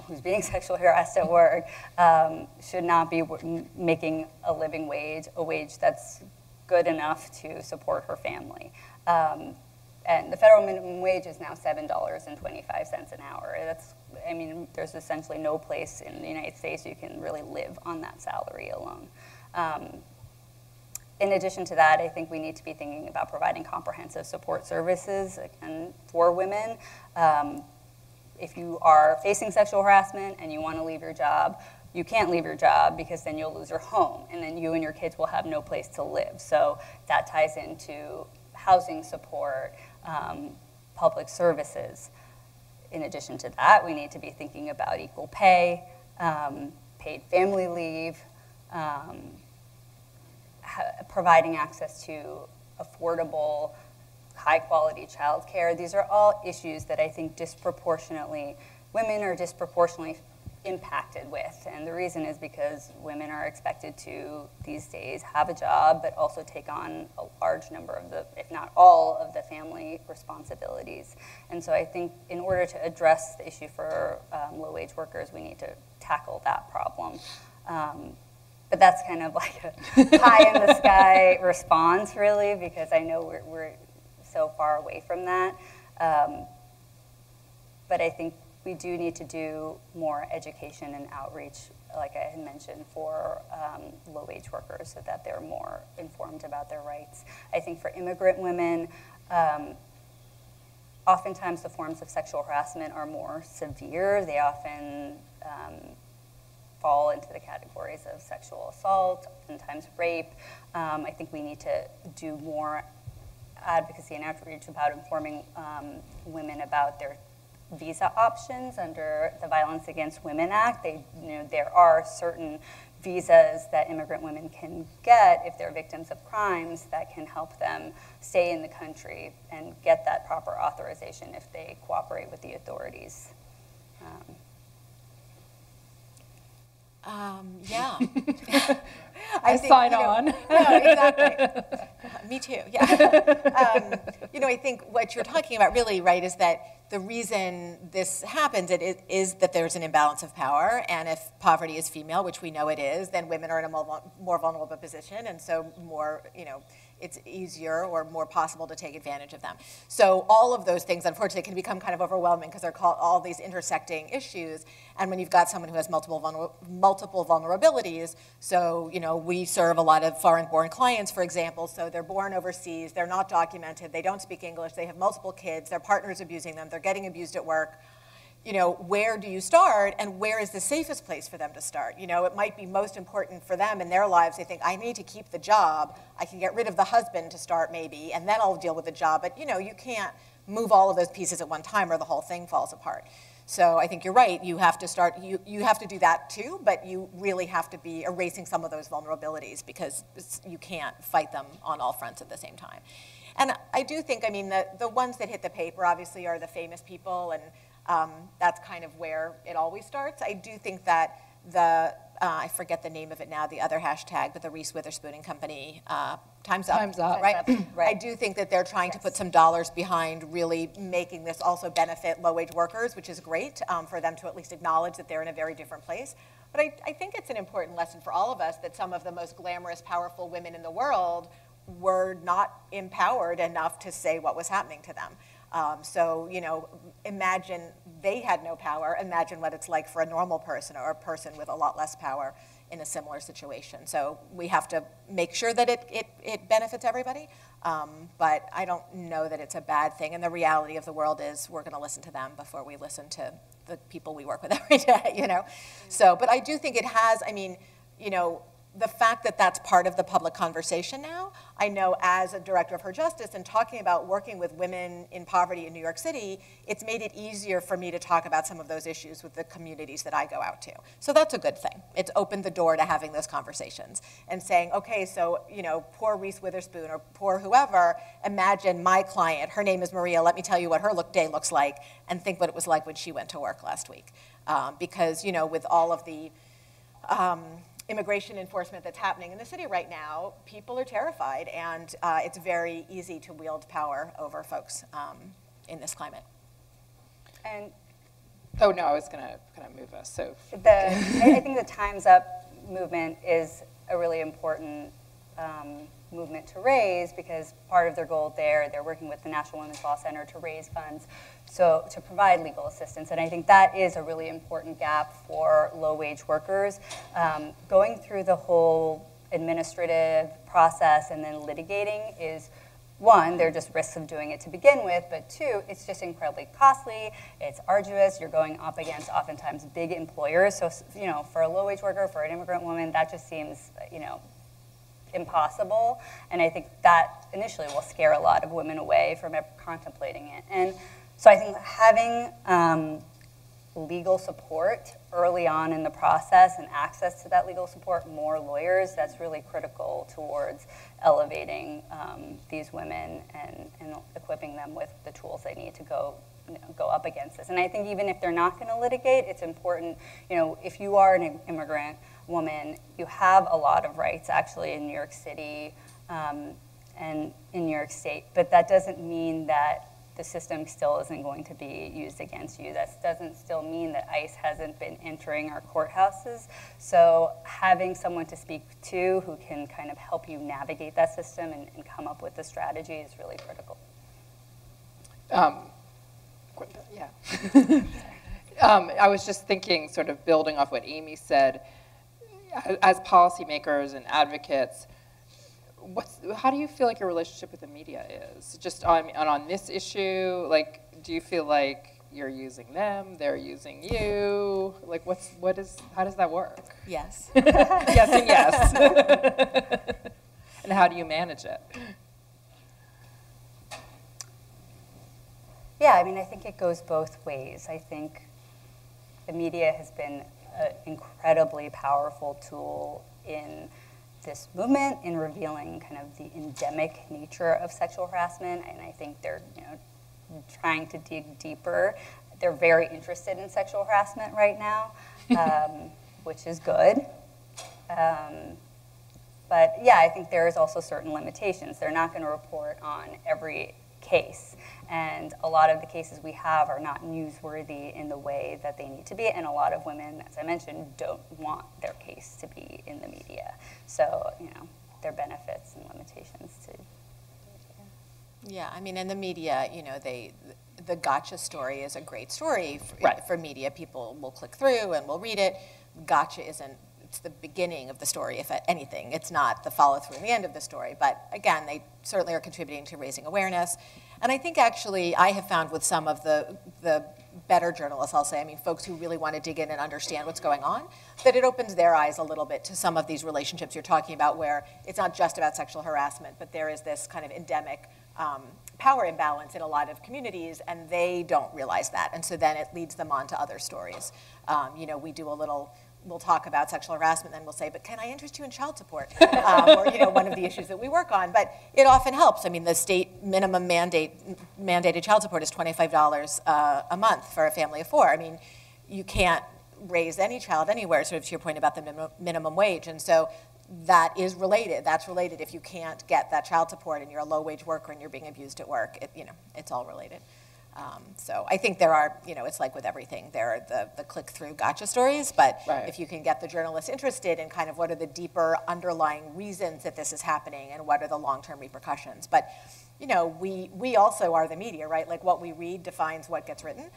who's being sexually harassed at work should not be making a living wage, a wage that's good enough to support her family. And the federal minimum wage is now $7.25 an hour. There's essentially no place in the United States you can really live on that salary alone. In addition to that, I think we need to be thinking about providing comprehensive support services for women. If you are facing sexual harassment and you want to leave your job, you can't leave your job because then you'll lose your home, and then you and your kids will have no place to live. So that ties into housing support, public services. In addition to that, we need to be thinking about equal pay, paid family leave, providing access to affordable, high-quality childcare. These are all issues that I think women are disproportionately impacted with. And the reason is because women are expected to, these days, have a job, but also take on a large number of if not all, of the family responsibilities. And so I think in order to address the issue for low-wage workers, we need to tackle that problem. But that's kind of like a pie-in-the-sky response, really, because I know we're so far away from that. But I think we do need to do more education and outreach, like I had mentioned, for low-wage workers so that they're more informed about their rights. I think for immigrant women, oftentimes the forms of sexual harassment are more severe. They often fall into the categories of sexual assault, oftentimes rape. I think we need to do more advocacy and outreach about informing women about their visa options under the Violence Against Women Act. There are certain visas that immigrant women can get if they're victims of crimes that can help them stay in the country and get that proper authorization if they cooperate with the authorities. Yeah. I think, sign on. No, exactly. Me too, yeah. I think what you're talking about really, right, is that the reason this happens is that there's an imbalance of power, and if poverty is female, which we know it is, then women are in a more vulnerable position, and so more, it's easier or more possible to take advantage of them. So all of those things, unfortunately, can become kind of overwhelming because they're called all these intersecting issues. And when you've got someone who has multiple vulnerabilities, so we serve a lot of foreign-born clients, for example. So they're born overseas, they're not documented, they don't speak English, they have multiple kids, their partner's abusing them, they're getting abused at work. Where do you start, and where is the safest place for them to start? It might be most important for them in their lives. They think, I need to keep the job. I can get rid of the husband to start maybe, and then I'll deal with the job. But, you can't move all of those pieces at one time or the whole thing falls apart. So I think you're right. You have to start, you have to do that too, but you really have to be erasing some of those vulnerabilities because you can't fight them on all fronts at the same time. And I do think, the ones that hit the paper obviously are the famous people, and that's kind of where it always starts. I do think that I forget the name of it now, the other hashtag, but the Reese Witherspoon and Company, Time's Up. Time's Up. Right? Right. I do think that they're trying to put some dollars behind really making this also benefit low-wage workers, which is great for them to at least acknowledge that they're in a very different place. But I think it's an important lesson for all of us that some of the most glamorous, powerful women in the world were not empowered enough to say what was happening to them. So, imagine they had no power. Imagine what it's like for a normal person or a person with a lot less power in a similar situation. So we have to make sure that it benefits everybody. But I don't know that it's a bad thing. And the reality of the world is we're going to listen to them before we listen to the people we work with every day, So, but I do think it has, the fact that that's part of the public conversation now, I know as a director of Her Justice and talking about working with women in poverty in New York City, it's made it easier for me to talk about some of those issues with the communities that I go out to. So that's a good thing. It's opened the door to having those conversations and saying, okay, so, poor Reese Witherspoon or poor whoever, imagine my client, her name is Maria, let me tell you what her day looks like, and think what it was like when she went to work last week. Because, with all of the immigration enforcement that's happening in the city right now, people are terrified, and it's very easy to wield power over folks in this climate. And Oh, no, I was going to kind of move us. So I think the Time's Up movement is a really important movement to raise because part of their goal there, they're working with the National Women's Law Center to raise funds so to provide legal assistance. And I think that is a really important gap for low-wage workers. Going through the whole administrative process and then litigating is, one, there are just risks of doing it to begin with, but two, it's just incredibly costly, it's arduous, you're going up against oftentimes big employers. So, for a low-wage worker, for an immigrant woman, that just seems, impossible. And I think that initially will scare a lot of women away from ever contemplating it. And so I think having legal support early on in the process and access to that legal support, more lawyers, that's really critical towards elevating these women and equipping them with the tools they need to go up against this. And I think even if they're not going to litigate, it's important, if you are an immigrant woman, you have a lot of rights actually in New York City and in New York State, but that doesn't mean that the system still isn't going to be used against you. That doesn't still mean that ICE hasn't been entering our courthouses. So having someone to speak to who can kind of help you navigate that system and come up with the strategy is really critical. I was just thinking, sort of building off what Amy said, as policymakers and advocates, how do you feel like your relationship with the media is? Just on this issue, do you feel like you're using them, they're using you? How does that work? Yes. Yes and yes. And how do you manage it? Yeah, I think it goes both ways. I think the media has been an incredibly powerful tool in this movement in revealing kind of the endemic nature of sexual harassment, and I think they're trying to dig deeper. They're very interested in sexual harassment right now, which is good. But yeah, I think there is also certain limitations. They're not going to report on every case. And a lot of the cases we have are not newsworthy in the way that they need to be. And a lot of women, as I mentioned, don't want their case to be in the media. So, their benefits and limitations to. Yeah, I mean, in the media, you know, the gotcha story is a great story for media. People will click through and will read it. Gotcha isn't, it's the beginning of the story, if anything. It's not the follow through and the end of the story. But again, they certainly are contributing to raising awareness. And I think actually I have found with some of the better journalists, I'll say, I mean, folks who really want to dig in and understand what's going on, that it opens their eyes a little bit to some of these relationships you're talking about where it's not just about sexual harassment, but there is this kind of endemic power imbalance in a lot of communities, and they don't realize that. And so then it leads them on to other stories. You know, we'll talk about sexual harassment, and then we'll say, but can I interest you in child support? Or, you know, one of the issues that we work on. But it often helps. I mean, the state minimum mandated child support is $25 a month for a family of 4. I mean, you can't raise any child anywhere, sort of to your point about the minimum wage. And so that is related. That's related. If you can't get that child support and you're a low-wage worker and you're being abused at work, you know, it's all related. So I think there are, you know, it's like with everything. There are the click-through gotcha stories, but if you can get the journalists interested in kind of what are the deeper underlying reasons that this is happening and what are the long-term repercussions. But, you know, we also are the media, right? Like what we read defines what gets written.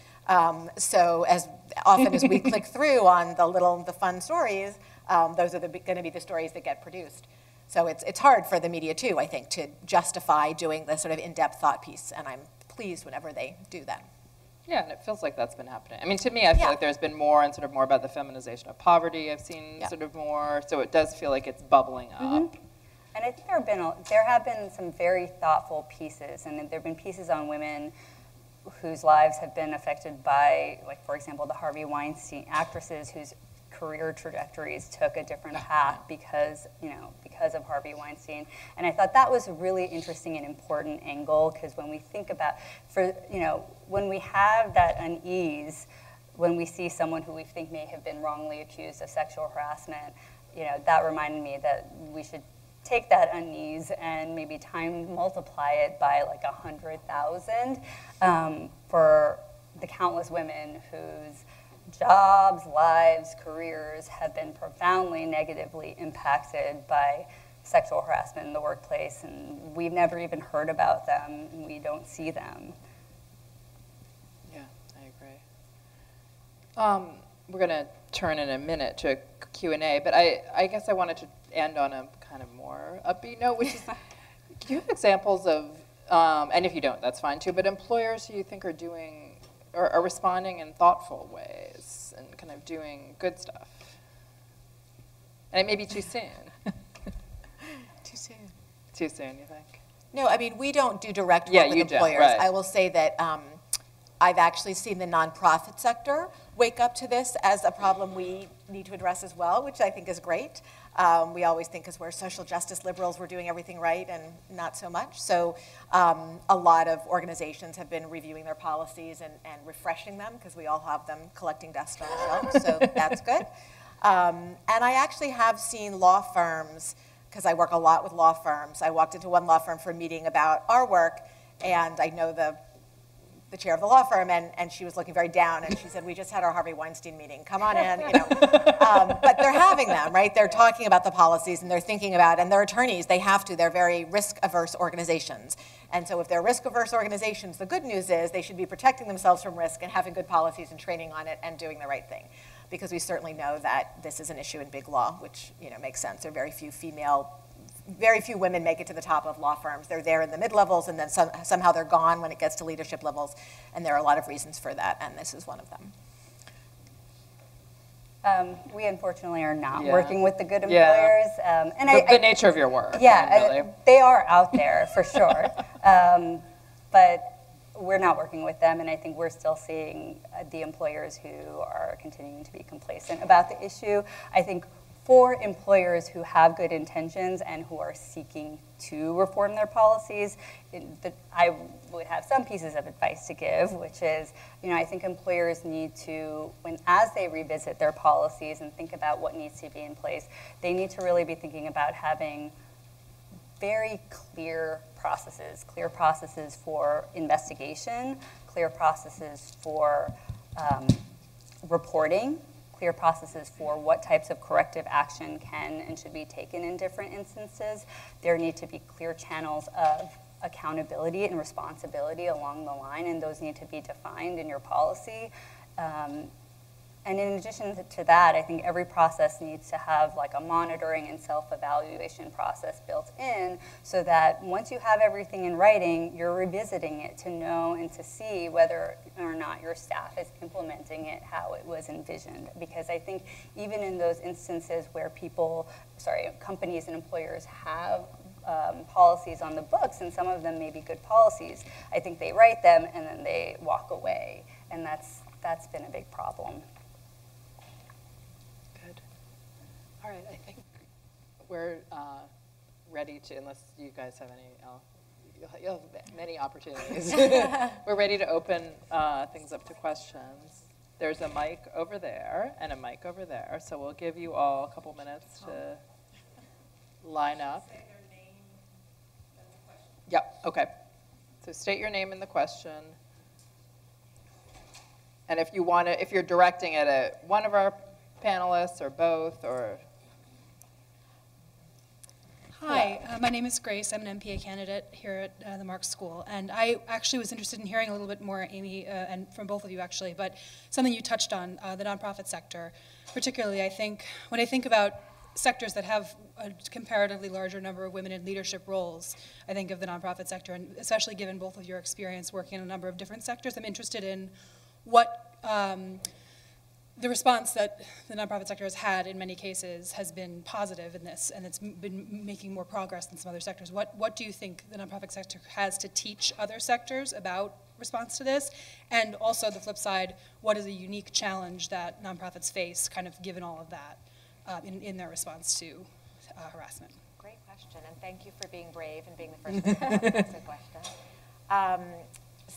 So as often as we click through on the fun stories, those are going to be the stories that get produced. So it's hard for the media too, I think, to justify doing this sort of in-depth thought piece, and I'm pleased whenever they do that. Yeah, and it feels like that's been happening. I mean, to me, I feel like there's been more and sort of more about the feminization of poverty. I've seen sort of more, so it does feel like it's bubbling up. And I think there have been some very thoughtful pieces, and there have been pieces on women whose lives have been affected by, like, for example, the Harvey Weinstein actresses whose career trajectories took a different path because of Harvey Weinstein. And I thought that was a really interesting and important angle, because when we think about, when we have that unease, when we see someone who we think may have been wrongly accused of sexual harassment, you know, that reminded me that we should take that unease and maybe multiply it by like 100,000 for the countless women whose jobs, lives, careers have been profoundly negatively impacted by sexual harassment in the workplace, and we've never even heard about them, and we don't see them. Yeah, I agree. We're going to turn in a minute to Q&A, but I guess I wanted to end on a kind of more upbeat note, which is, do you have examples of, and if you don't, that's fine too, but employers who you think are doing are responding in thoughtful ways and kind of doing good stuff? And it may be too soon. Too soon. Too soon, you think? No, I mean, we don't do direct work with employers. Right. I will say that I've actually seen the nonprofit sector wake up to this as a problem we need to address as well, which I think is great. We always think as we're social justice liberals, we're doing everything right, and not so much. So a lot of organizations have been reviewing their policies and refreshing them, because we all have them collecting dust on the shelves, so that's good. And I actually have seen law firms, because I work a lot with law firms. I walked into one law firm for a meeting about our work, and I know the chair of the law firm, and she was looking very down, and she said, we just had our Harvey Weinstein meeting, come on in, you know. But they're having them, right? They're talking about the policies, and they're thinking about, and they're attorneys, they have to, they're very risk-averse organizations. And so if they're risk-averse organizations, the good news is they should be protecting themselves from risk and having good policies and training on it and doing the right thing. Because we certainly know that this is an issue in big law, which, you know, makes sense. There are very few women make it to the top of law firms. They're there in the mid-levels, and then somehow they're gone when it gets to leadership levels. And there are a lot of reasons for that, and this is one of them. We unfortunately are not working with the good employers. And the nature of your work. Yeah, really. They are out there for sure. But we're not working with them, and I think we're still seeing the employers who are continuing to be complacent about the issue. I think for employers who have good intentions and who are seeking to reform their policies, I would have some pieces of advice to give, which is, you know, I think employers need to, as they revisit their policies and think about what needs to be in place, they need to really be thinking about having very clear processes for investigation, clear processes for reporting, clear processes for what types of corrective action can and should be taken in different instances. There need to be clear channels of accountability and responsibility along the line, and those need to be defined in your policy. And in addition to that, I think every process needs to have like a monitoring and self-evaluation process built in, so that once you have everything in writing, you're revisiting it to know and to see whether or not your staff is implementing it how it was envisioned. Because I think even in those instances where companies and employers have policies on the books, and some of them may be good policies, I think they write them and then they walk away, and that's been a big problem. Good. All right, I think we're ready to, unless you guys have any, you'll have many opportunities. We're ready to open things up to questions. There's a mic over there and a mic over there, so we'll give you all a couple minutes to line up. Yep, okay. So state your name in the question. And if you want to, if you're directing it at one of our panelists or both, or... Hi, my name is Grace. I'm an MPA candidate here at the Marx School. And I actually was interested in hearing a little bit more, Amy, and from both of you actually, but something you touched on, the nonprofit sector. Particularly, I think, when I think about sectors that have a comparatively larger number of women in leadership roles, I think of the nonprofit sector, and especially given both of your experience working in a number of different sectors, I'm interested in what the response that the nonprofit sector has had in many cases has been positive in this, and it's been making more progress than some other sectors. What do you think the nonprofit sector has to teach other sectors about response to this? And also the flip side, what is a unique challenge that nonprofits face, kind of given all of that, in their response to harassment? Great question, and thank you for being brave and being the first person to ask a question.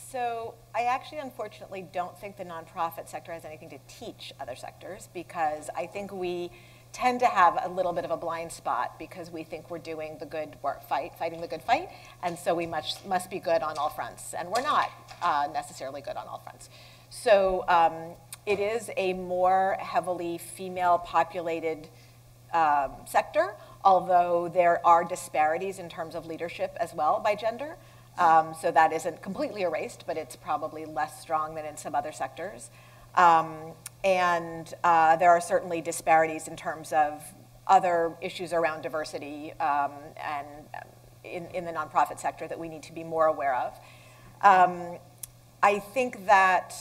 So I actually, unfortunately, don't think the nonprofit sector has anything to teach other sectors, because I think we tend to have a little bit of a blind spot because we think we're doing the good work, fighting the good fight, and so we must be good on all fronts, and we're not necessarily good on all fronts. So it is a more heavily female-populated sector, although there are disparities in terms of leadership as well by gender. So that isn't completely erased, but it's probably less strong than in some other sectors. And there are certainly disparities in terms of other issues around diversity and in the nonprofit sector that we need to be more aware of. I think that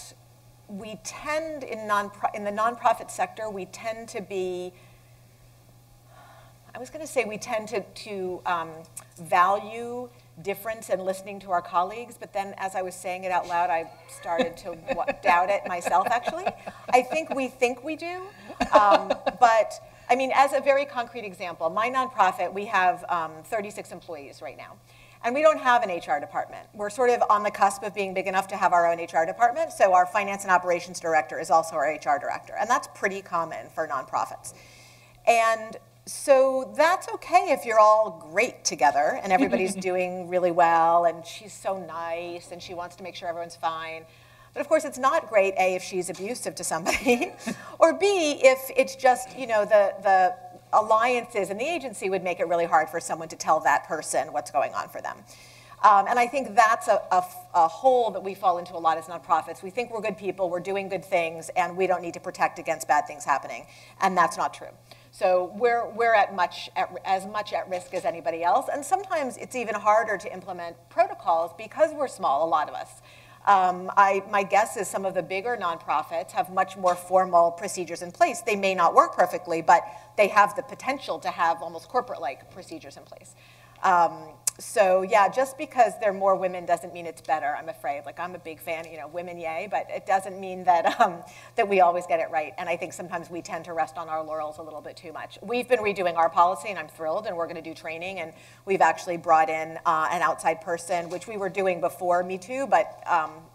we tend, in the nonprofit sector, we tend to be, I was going to say we tend to value difference and listening to our colleagues, but then as I was saying it out loud, I started to doubt it myself, actually. I think we do, but I mean, as a very concrete example, my nonprofit, we have 36 employees right now, and we don't have an HR department. We're sort of on the cusp of being big enough to have our own HR department, so our finance and operations director is also our HR director, and that's pretty common for nonprofits. And so that's okay if you're all great together and everybody's doing really well and she's so nice and she wants to make sure everyone's fine. But of course it's not great, A, if she's abusive to somebody, or B, if it's just, you know, the alliances in the agency would make it really hard for someone to tell that person what's going on for them. And I think that's a hole that we fall into a lot as nonprofits. We think we're good people, we're doing good things, and we don't need to protect against bad things happening. And that's not true. So we're as much at risk as anybody else. And sometimes it's even harder to implement protocols because we're small, a lot of us. My guess is some of the bigger nonprofits have much more formal procedures in place. They may not work perfectly, but they have the potential to have almost corporate-like procedures in place. So yeah, just because there are more women doesn't mean it's better, I'm afraid. Like, I'm a big fan, you know, women yay, but it doesn't mean that, that we always get it right. And I think sometimes we tend to rest on our laurels a little bit too much. We've been redoing our policy, and I'm thrilled, and we're going to do training, and we've actually brought in an outside person, which we were doing before Me Too, but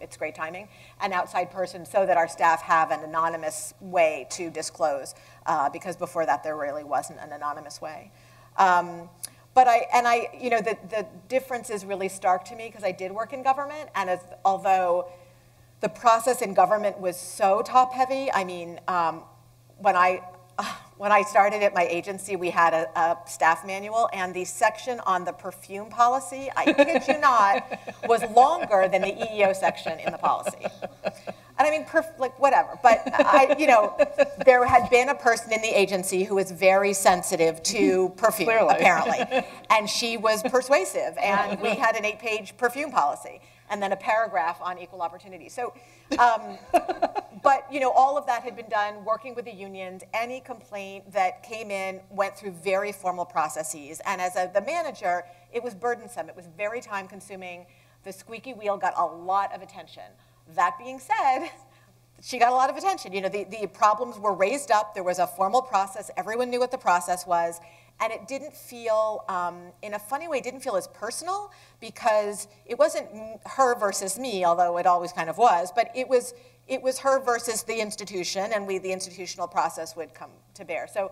it's great timing, an outside person so that our staff have an anonymous way to disclose, because before that there really wasn't an anonymous way. But you know, the difference is really stark to me because I did work in government, and although the process in government was so top-heavy, I mean, when I started at my agency, we had a staff manual, and the section on the perfume policy, I kid you not, was longer than the EEO section in the policy. And I mean, like, whatever. But there had been a person in the agency who was very sensitive to perfume, apparently. And she was persuasive. And we had an 8-page perfume policy, and then a paragraph on equal opportunity. So, but all of that had been done working with the unions. Any complaint that came in went through very formal processes. And as the manager, it was burdensome. It was very time-consuming. The squeaky wheel got a lot of attention. That being said, she got a lot of attention. The problems were raised up. There was a formal process. Everyone knew what the process was. And it didn't feel, in a funny way, it didn't feel as personal, because it wasn't her versus me, although it always kind of was, but it was her versus the institution, and the institutional process would come to bear. So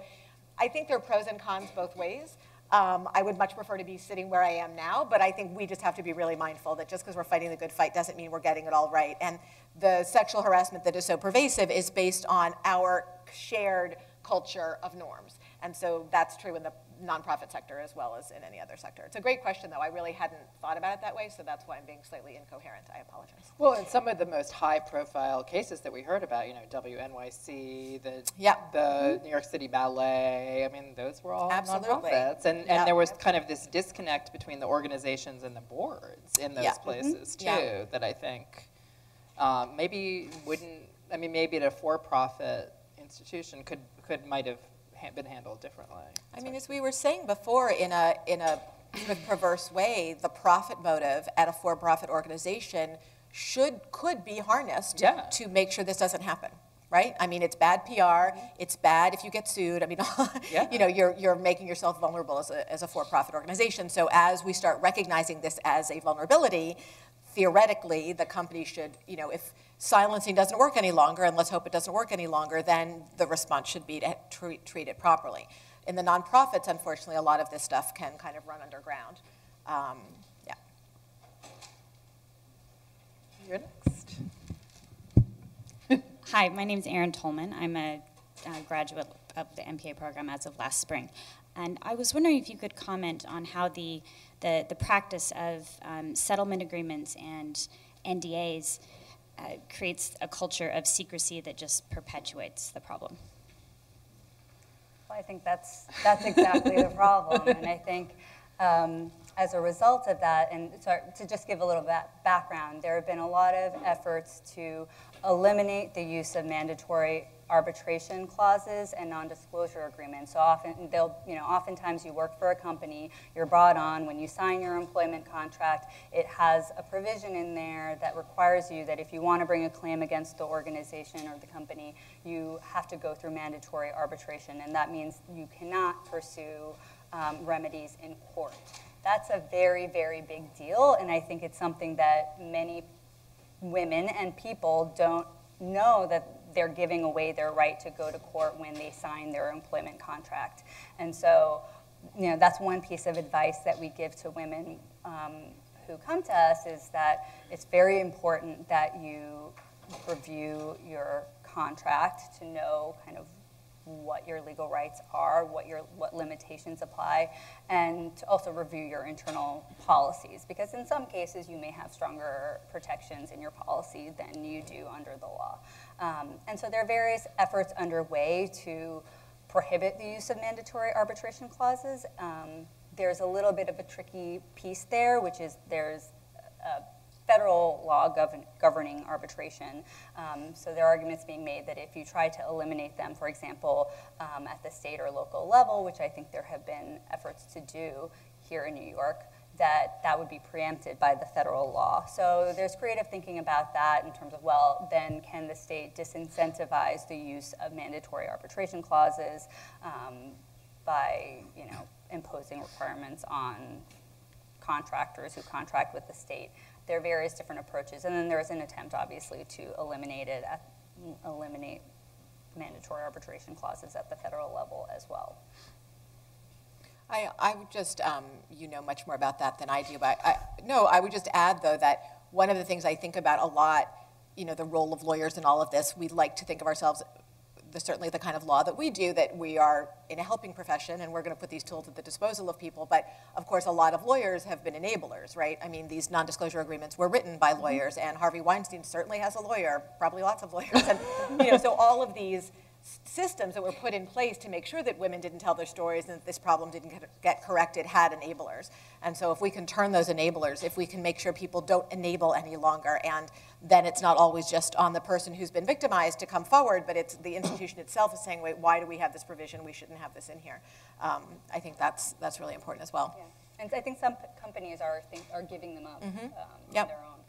I think there are pros and cons both ways. I would much prefer to be sitting where I am now, but I think we just have to be really mindful that just because we're fighting the good fight doesn't mean we're getting it all right. And the sexual harassment that is so pervasive is based on our shared culture of norms. And so that's true in the nonprofit sector as well as in any other sector. It's a great question, though. I really hadn't thought about it that way, so that's why I'm being slightly incoherent. I apologize. Well, in some of the most high-profile cases that we heard about, WNYC, the New York City Ballet, I mean, those were all nonprofits. And there was kind of this disconnect between the organizations and the boards in those places, too, that I think maybe at a for-profit institution might have been handled differently. I mean, as we were saying before, in a sort of perverse way, the profit motive at a for-profit organization could be harnessed to make sure this doesn't happen, right? I mean, it's bad PR. It's bad if you get sued. I mean, you're making yourself vulnerable as a for-profit organization. So as we start recognizing this as a vulnerability, theoretically, the company should, if silencing doesn't work any longer, and let's hope it doesn't work any longer, then the response should be to treat it properly. In the nonprofits, unfortunately, a lot of this stuff can kind of run underground. You're next. Hi, my name is Erin Tolman. I'm a graduate of the MPA program as of last spring. And I was wondering if you could comment on how the practice of settlement agreements and NDAs creates a culture of secrecy that just perpetuates the problem. Well, I think that's exactly the problem. And I think as a result of that, and to just give a little background, there have been a lot of efforts to eliminate the use of mandatory arbitration clauses and non-disclosure agreements. So oftentimes you work for a company, you're brought on, when you sign your employment contract, it has a provision in there that requires you that if you want to bring a claim against the organization or the company, you have to go through mandatory arbitration, and that means you cannot pursue remedies in court. That's a very, very big deal, and I think it's something that many women and people don't know, that they're giving away their right to go to court when they sign their employment contract. And so, that's one piece of advice that we give to women who come to us, is that it's very important that you review your contract to know kind of what your legal rights are, what limitations apply, and to also review your internal policies, because in some cases you may have stronger protections in your policy than you do under the law. And so there are various efforts underway to prohibit the use of mandatory arbitration clauses. There's a little bit of a tricky piece there, which is there's a federal law governing arbitration. So there are arguments being made that if you try to eliminate them, for example, at the state or local level, which I think there have been efforts to do here in New York, that would be preempted by the federal law. So there's creative thinking about that in terms of, well, then can the state disincentivize the use of mandatory arbitration clauses by, imposing requirements on contractors who contract with the state? There are various different approaches, and then there's an attempt, obviously, to eliminate mandatory arbitration clauses at the federal level as well. I would just, you know much more about that than I do, but I would just add, though, that one of the things I think about a lot, the role of lawyers in all of this, we like to think of ourselves, certainly the kind of law that we do, that we are in a helping profession and we're going to put these tools at the disposal of people. But of course, a lot of lawyers have been enablers, right? I mean, these non-disclosure agreements were written by lawyers, and Harvey Weinstein certainly has a lawyer, probably lots of lawyers. And, so all of these systems that were put in place to make sure that women didn't tell their stories and that this problem didn't get corrected had enablers. And so if we can turn those enablers, if we can make sure people don't enable any longer, and then it's not always just on the person who's been victimized to come forward, but it's the institution itself is saying, wait, why do we have this provision? We shouldn't have this in here. I think that's really important as well. Yeah. And I think some companies are giving them up on Yep. their own.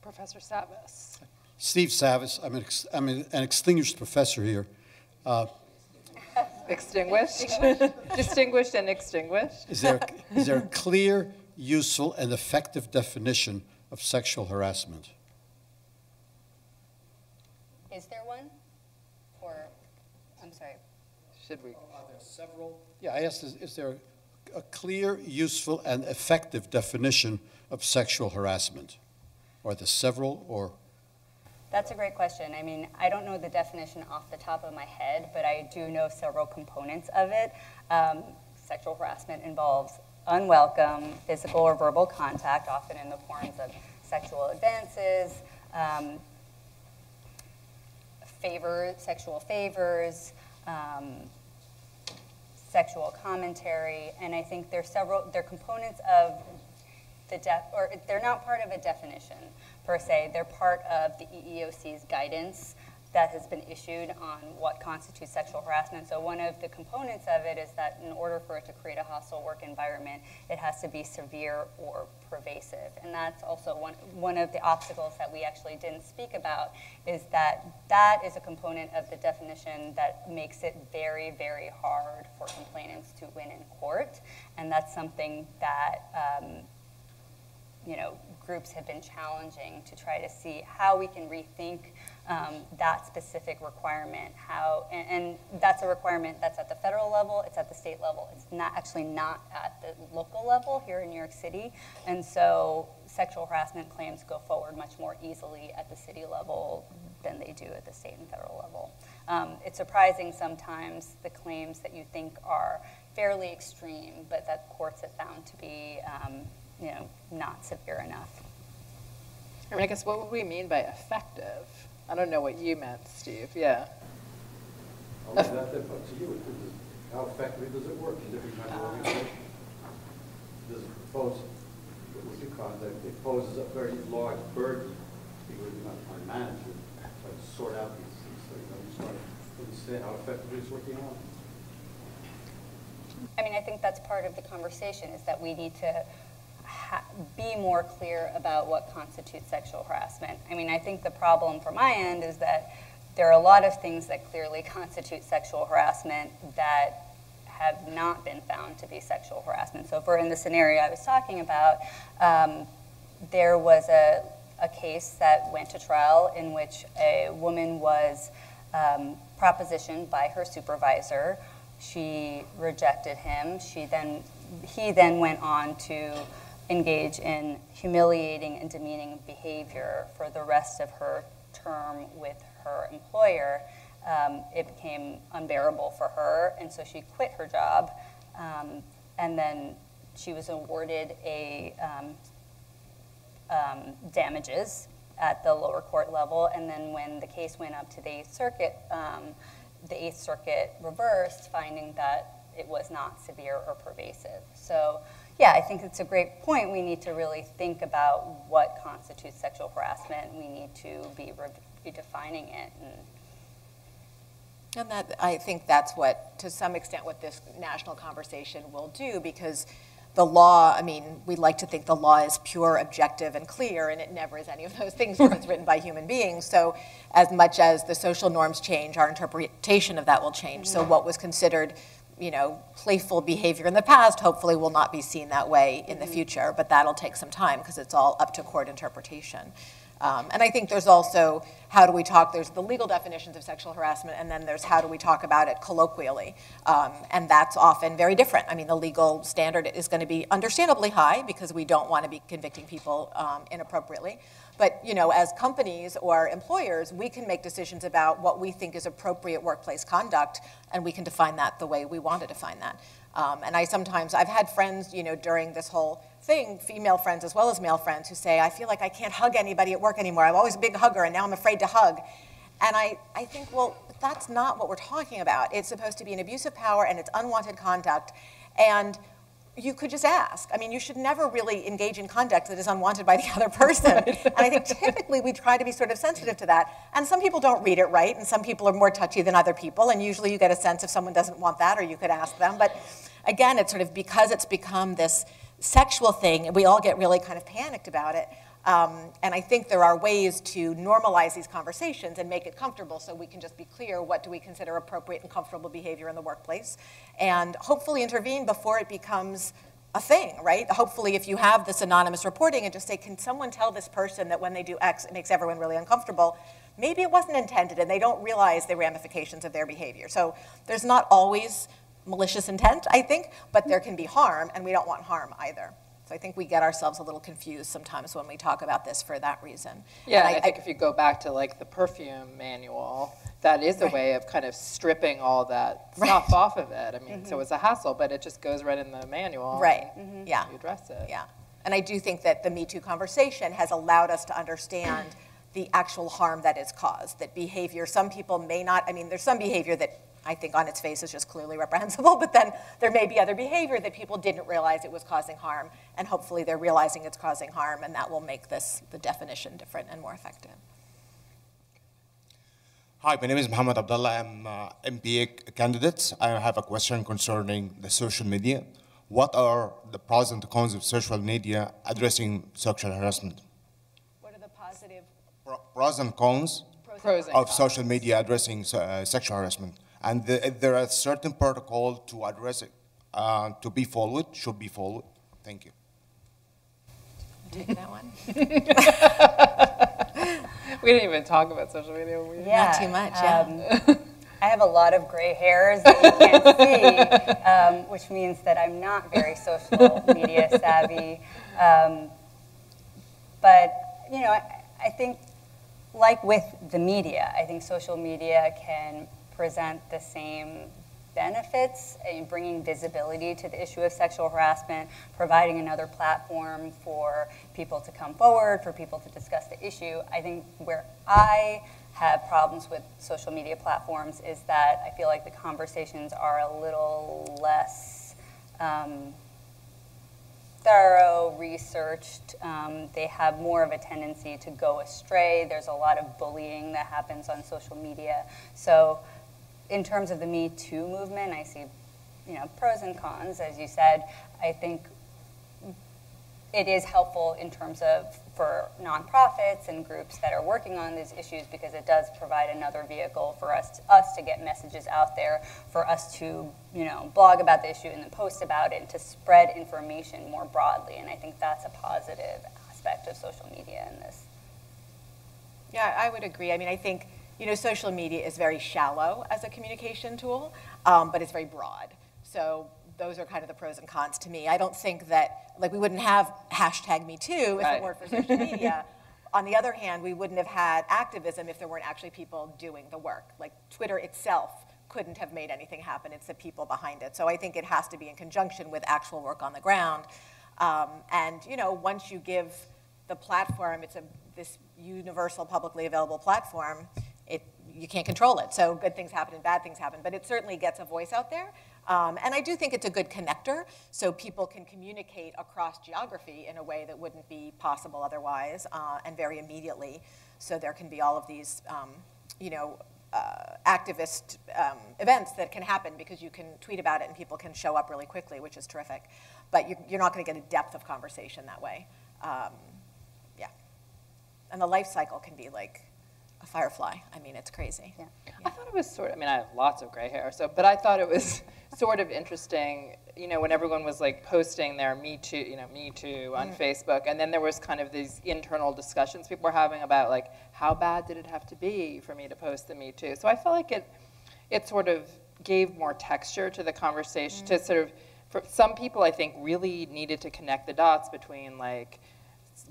Professor Savas. Steve Savas. I'm an extinguished professor here. Extinguished. Distinguished and extinguished. Is there a clear, useful, and effective definition of sexual harassment? Is there one? Or, I'm sorry. Should we? Are there several? Yeah, I asked, is there a clear, useful, and effective definition of sexual harassment? Are there several, or? That's a great question. I mean, I don't know the definition off the top of my head, but I do know several components of it. Sexual harassment involves unwelcome physical or verbal contact, often in the forms of sexual advances, sexual favors, sexual commentary, and I think they're components of they're not part of a definition per se. They're part of the EEOC's guidance that has been issued on what constitutes sexual harassment. So one of the components of it is that in order for it to create a hostile work environment, it has to be severe or pervasive. And that's also one of the obstacles that we actually didn't speak about, is that is a component of the definition that makes it very, very hard for complainants to win in court. And that's something that groups have been challenging to try to see how we can rethink that specific requirement. And that's a requirement that's at the federal level, it's at the state level. It's not at the local level here in New York City. And so sexual harassment claims go forward much more easily at the city level than they do at the state and federal level. It's surprising sometimes the claims that you think are fairly extreme, but that courts have found to be not severe enough. I mean, I guess what would we mean by effective? I don't know what you meant, Steve. Yeah. I'll leave that up to you. How effectively does it work in different kinds of organizations? Does it pose, what you call it poses a very large burden because you're not trying to manage it, try to sort out these things. So you start to understand how effectively it's working out. I mean, I think that's part of the conversation, is that we need to be more clear about what constitutes sexual harassment. I mean, I think the problem from my end is that there are a lot of things that clearly constitute sexual harassment that have not been found to be sexual harassment. So if we're in the scenario I was talking about, there was a case that went to trial in which a woman was propositioned by her supervisor. She rejected him. He then went on to engage in humiliating and demeaning behavior for the rest of her term with her employer. It became unbearable for her, and so she quit her job. And then she was awarded damages at the lower court level, and then when the case went up to the 8th Circuit reversed, finding that it was not severe or pervasive. So yeah, I think it's a great point. We need to really think about what constitutes sexual harassment. We need to be redefining it. And that, I think that's what, to some extent, what this national conversation will do, because the law, I mean, we like to think the law is pure, objective, and clear, and it never is any of those things because it's written by human beings. So as much as the social norms change, our interpretation of that will change. So what was considered playful behavior in the past, hopefully will not be seen that way in the future, but that'll take some time because it's all up to court interpretation. And I think there's also, there's the legal definitions of sexual harassment, and then there's how do we talk about it colloquially. And that's often very different. I mean, the legal standard is going to be understandably high because we don't want to be convicting people inappropriately. But as companies or employers, we can make decisions about what we think is appropriate workplace conduct, and we can define that the way we want to define that. And I've had friends, during this whole thing, female friends as well as male friends, who say, I feel like I can't hug anybody at work anymore. I'm always a big hugger, and now I'm afraid to hug. And I think, well, that's not what we're talking about. It's supposed to be an abuse of power, and it's unwanted conduct. And you could just ask. I mean, you should never really engage in conduct that is unwanted by the other person. And I think typically we try to be sort of sensitive to that. And some people don't read it right, and some people are more touchy than other people. And usually you get a sense if someone doesn't want that, or you could ask them. But again, it's sort of because it's become this sexual thing, and we all get really kind of panicked about it. And I think there are ways to normalize these conversations and make it comfortable so we can just be clear what do we consider appropriate and comfortable behavior in the workplace, and hopefully intervene before it becomes a thing, right? Hopefully if you have this anonymous reporting and just say, can someone tell this person that when they do X, it makes everyone really uncomfortable, maybe it wasn't intended and they don't realize the ramifications of their behavior. So there's not always malicious intent, I think, but there can be harm, and we don't want harm either. So I think we get ourselves a little confused sometimes when we talk about this for that reason. Yeah, and I think if you go back to like the perfume manual, that is a way of kind of stripping all that stuff off of it. I mean, so it's a hassle, but it just goes right in the manual. Right, You address it. Yeah, and I do think that the Me Too conversation has allowed us to understand the actual harm that is caused, that behavior, some people may not, I mean, there's some behavior that I think on its face is just clearly reprehensible, but then there may be other behavior that people didn't realize it was causing harm, and hopefully they're realizing it's causing harm, and that will make the definition different and more effective. Hi, my name is Muhammad Abdullah. I'm MPA candidate. I have a question concerning the social media. What are the pros and cons of social media addressing sexual harassment? What are the positive Pros and cons of social media addressing sexual harassment? And there are certain protocol to address it, to be followed, should be followed. Thank you. Take that one. We didn't even talk about social media. Not too much, yeah. I have a lot of gray hairs that you can't see, which means that I'm not very social media savvy. But, I think, like with the media, I think social media can present the same benefits in bringing visibility to the issue of sexual harassment, providing another platform for people to come forward, for people to discuss the issue. I think where I have problems with social media platforms is that I feel like the conversations are a little less thorough, researched. They have more of a tendency to go astray. There's a lot of bullying that happens on social media. So in terms of the Me Too movement, I see, pros and cons, as you said. I think it is helpful in terms of for nonprofits and groups that are working on these issues, because it does provide another vehicle for us to get messages out there, for us to blog about the issue and then post about it, and to spread information more broadly. And I think that's a positive aspect of social media in this. Yeah, I would agree. I mean, I think social media is very shallow as a communication tool, but it's very broad. So those are kind of the pros and cons to me. I don't think that, we wouldn't have #MeToo if it weren't for social media. On the other hand, we wouldn't have had activism if there weren't actually people doing the work. Like Twitter itself couldn't have made anything happen. It's the people behind it. So I think it has to be in conjunction with actual work on the ground. And once you give the platform, it's this universal publicly available platform, you can't control it. So good things happen and bad things happen, but it certainly gets a voice out there. And I do think it's a good connector, so people can communicate across geography in a way that wouldn't be possible otherwise, and very immediately. So there can be all of these, activist events that can happen because you can tweet about it and people can show up really quickly, which is terrific. But you're not going to get a depth of conversation that way. Yeah. And the life cycle can be like a firefly. I mean, it's crazy. Yeah. I thought it was I have lots of gray hair, but I thought it was sort of interesting, when everyone was posting their Me Too, Me Too on Facebook, and then there was kind of these internal discussions people were having about how bad did it have to be for me to post the Me Too? So I felt like it sort of gave more texture to the conversation, to sort of, for some people I think really needed to connect the dots between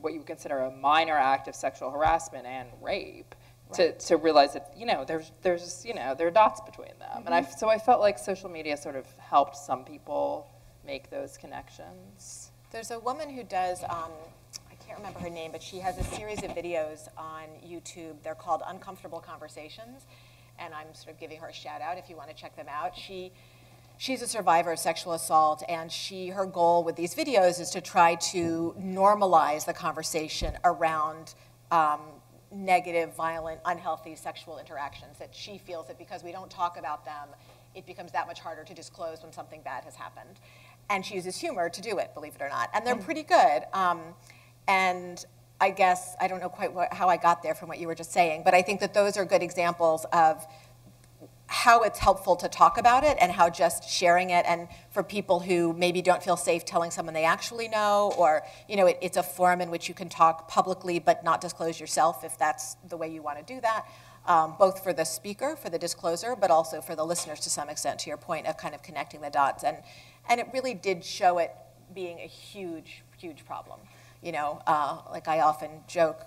what you would consider a minor act of sexual harassment and rape, to realize that, you know, there's you know, there are dots between them. And so I felt like social media sort of helped some people make those connections. There's a woman who does, I can't remember her name, but she has a series of videos on YouTube. They're called Uncomfortable Conversations, and I'm sort of giving her a shout out if you want to check them out. She's a survivor of sexual assault, and her goal with these videos is to try to normalize the conversation around negative, violent, unhealthy sexual interactions, that she feels that because we don't talk about them, it becomes that much harder to disclose when something bad has happened. And she uses humor to do it, believe it or not. And they're pretty good. And I guess, I don't know quite how I got there from what you were just saying, but I think that those are good examples of how it's helpful to talk about it and how just sharing it, and for people who maybe don't feel safe telling someone they actually know, or, you know, it's a forum in which you can talk publicly but not disclose yourself if that's the way you want to do that, both for the speaker, for the discloser, but also for the listeners to some extent, to your point of kind of connecting the dots. And it really did show it being a huge, huge problem. You know, like I often joke,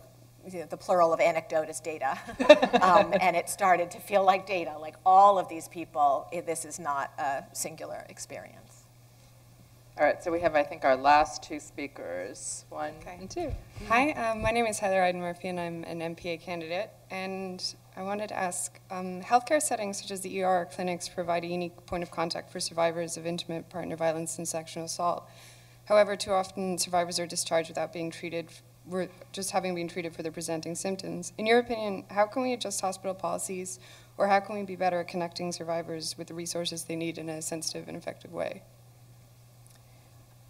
you know, the plural of anecdote is data. And it started to feel like data, like all of these people, this is not a singular experience. All right, so we have, I think, our last two speakers, one and two. Hi, my name is Heather Iden-Murphy, and I'm an MPA candidate. And I wanted to ask, healthcare settings such as the ER clinics provide a unique point of contact for survivors of intimate partner violence and sexual assault. However, too often survivors are discharged without being treated, just having been treated for their presenting symptoms. In your opinion, how can we adjust hospital policies, or how can we be better at connecting survivors with the resources they need in a sensitive and effective way?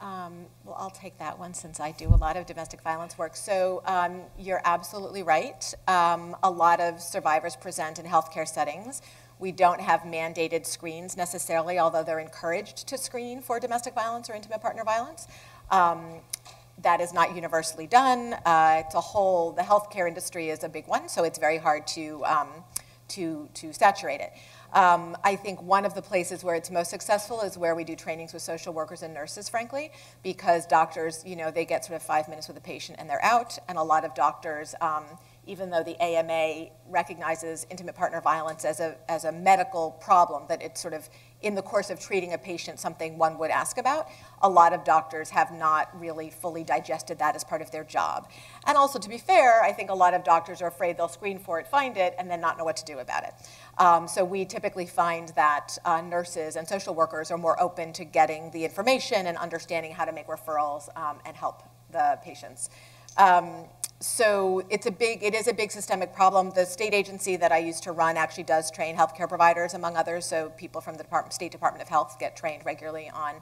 Well, I'll take that one since I do a lot of domestic violence work. So you're absolutely right. A lot of survivors present in healthcare settings. We don't have mandated screens necessarily, although they're encouraged to screen for domestic violence or intimate partner violence. That is not universally done. It's a whole, the healthcare industry is a big one, so it's very hard to saturate it. I think one of the places where it's most successful is where we do trainings with social workers and nurses, frankly, because doctors, you know, they get sort of 5 minutes with a patient and they're out, and a lot of doctors, even though the AMA recognizes intimate partner violence as a medical problem, that it's sort of in the course of treating a patient something one would ask about, a lot of doctors have not really fully digested that as part of their job. And also, to be fair, I think a lot of doctors are afraid they'll screen for it, find it, and then not know what to do about it. So we typically find that nurses and social workers are more open to getting the information and understanding how to make referrals and help the patients. So it is a big systemic problem. The state agency that I used to run actually does train healthcare providers, among others, so people from the State Department of Health get trained regularly on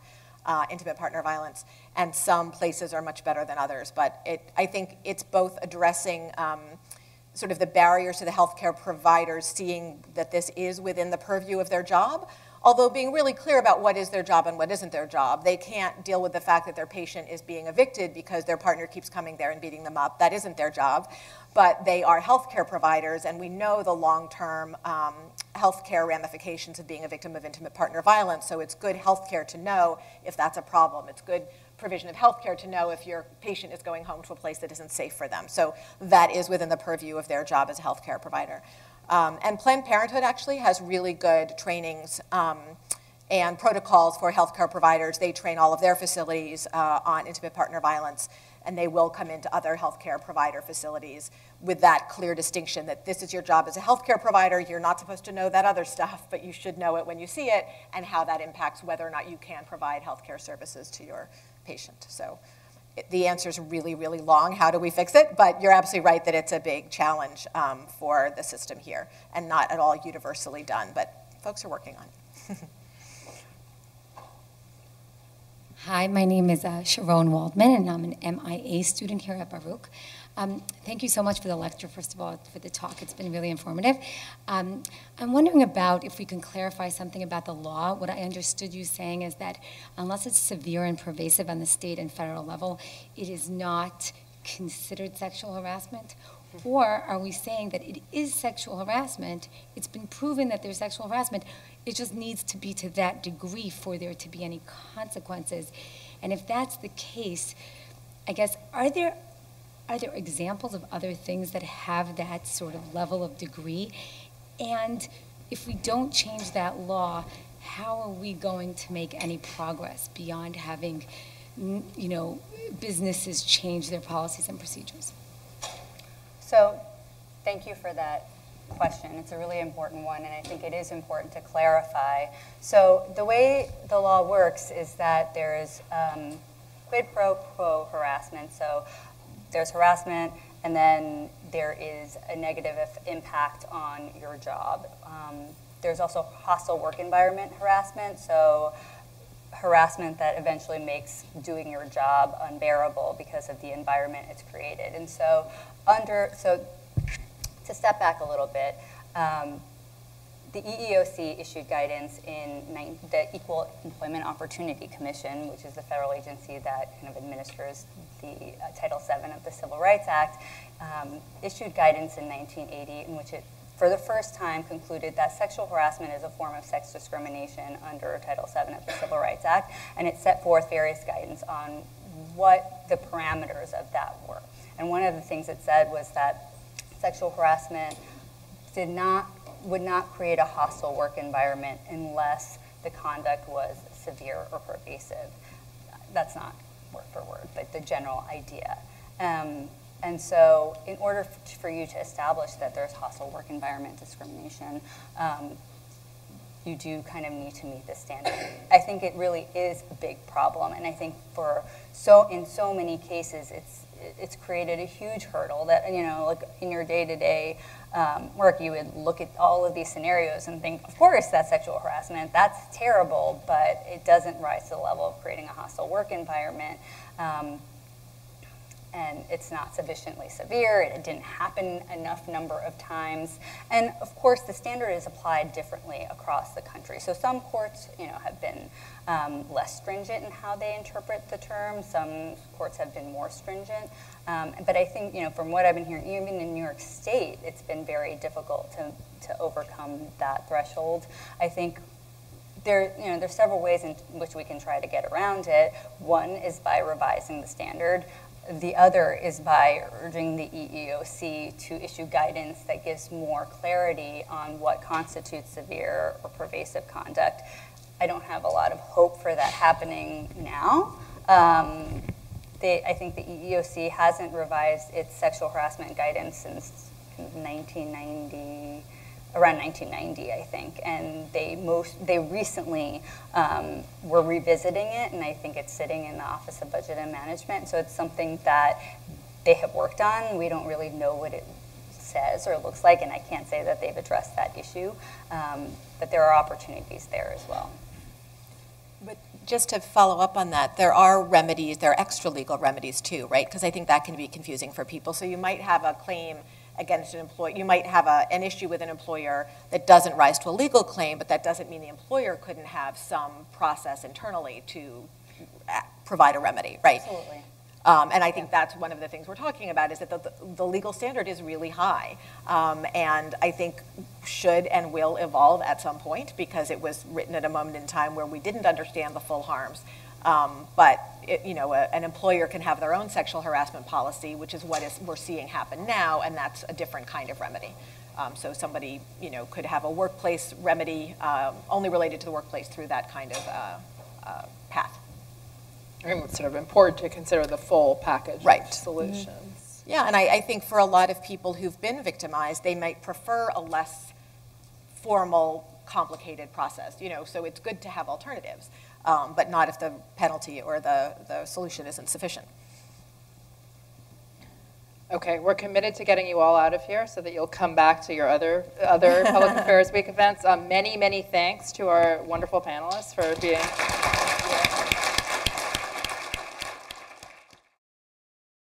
intimate partner violence, and some places are much better than others. But I think it's both addressing sort of the barriers to the healthcare providers seeing that this is within the purview of their job, although being really clear about what is their job and what isn't their job. They can't deal with the fact that their patient is being evicted because their partner keeps coming there and beating them up. That isn't their job. But they are healthcare providers, and we know the long-term healthcare ramifications of being a victim of intimate partner violence, so it's good healthcare to know if that's a problem. It's good provision of healthcare to know if your patient is going home to a place that isn't safe for them. So that is within the purview of their job as a healthcare provider. And Planned Parenthood actually has really good trainings and protocols for healthcare providers. They train all of their facilities on intimate partner violence, and they will come into other healthcare provider facilities with that clear distinction that this is your job as a healthcare provider. You're not supposed to know that other stuff, but you should know it when you see it, and how that impacts whether or not you can provide healthcare services to your patient. So the answer is really, really long. How do we fix it? But you're absolutely right that it's a big challenge for the system here, and not at all universally done, but folks are working on it. Hi, my name is Sharon Waldman, and I'm an MIA student here at Baruch. Thank you so much for the lecture, first of all, for the talk. It's been really informative. I'm wondering about if we can clarify something about the law. What I understood you saying is that unless it's severe and pervasive on the state and federal level, it is not considered sexual harassment? Or are we saying that it is sexual harassment, it's been proven that there's sexual harassment, it just needs to be to that degree for there to be any consequences? And if that's the case, I guess, are there are there examples of other things that have that sort of level of degree? And if we don't change that law, how are we going to make any progress beyond having, you know, businesses change their policies and procedures? So thank you for that question. It's a really important one, and I think it is important to clarify. So the way the law works is that there is quid pro quo harassment. So there's harassment, and then there is a negative impact on your job. There's also hostile work environment harassment, so harassment that eventually makes doing your job unbearable because of the environment it's created. And so to step back a little bit, the EEOC issued guidance in the Equal Employment Opportunity Commission, which is the federal agency that kind of administers the Title VII of the Civil Rights Act, issued guidance in 1980 in which it, for the first time, concluded that sexual harassment is a form of sex discrimination under Title VII of the Civil Rights Act, and it set forth various guidance on what the parameters of that were. And one of the things it said was that sexual harassment would not create a hostile work environment unless the conduct was severe or pervasive. That's not word for word, but the general idea. And so in order for you to establish that there's hostile work environment discrimination, you do kind of need to meet this standard. I think it really is a big problem, and I think in so many cases it's created a huge hurdle that, you know, like in your day-to-day work, you would look at all of these scenarios and think, of course, that's sexual harassment, that's terrible, but it doesn't rise to the level of creating a hostile work environment. And it's not sufficiently severe, it didn't happen enough number of times. And of course, the standard is applied differently across the country. So some courts, you know, have been less stringent in how they interpret the term. Some courts have been more stringent. But I think, you know, from what I've been hearing, even in New York State, it's been very difficult to overcome that threshold. I think there's several ways in which we can try to get around it. One is by revising the standard. The other is by urging the EEOC to issue guidance that gives more clarity on what constitutes severe or pervasive conduct. I don't have a lot of hope for that happening now. I think the EEOC hasn't revised its sexual harassment guidance since 1990. Around 1990, I think, and they recently were revisiting it, and I think it's sitting in the Office of Budget and Management, so it's something that they have worked on. We don't really know what it says or looks like, and I can't say that they've addressed that issue, but there are opportunities there as well. But just to follow up on that, there are remedies, there are extra legal remedies too, right? Because I think that can be confusing for people. So you might have a claim against an employee, you might have an issue with an employer that doesn't rise to a legal claim, but that doesn't mean the employer couldn't have some process internally to provide a remedy, right? Absolutely. And I think that's one of the things we're talking about is that the legal standard is really high. And I think should and will evolve at some point because it was written at a moment in time where we didn't understand the full harms. But an employer can have their own sexual harassment policy, which is what we're seeing happen now, and that's a different kind of remedy. So somebody, could have a workplace remedy only related to the workplace through that kind of path. I think it's sort of important to consider the full package of solutions. Mm-hmm. Yeah, and I think for a lot of people who've been victimized, they might prefer a less formal, complicated process. So it's good to have alternatives. But not if the penalty or the solution isn't sufficient. Okay, we're committed to getting you all out of here so that you'll come back to your other Public Affairs Week events. Many, many thanks to our wonderful panelists for being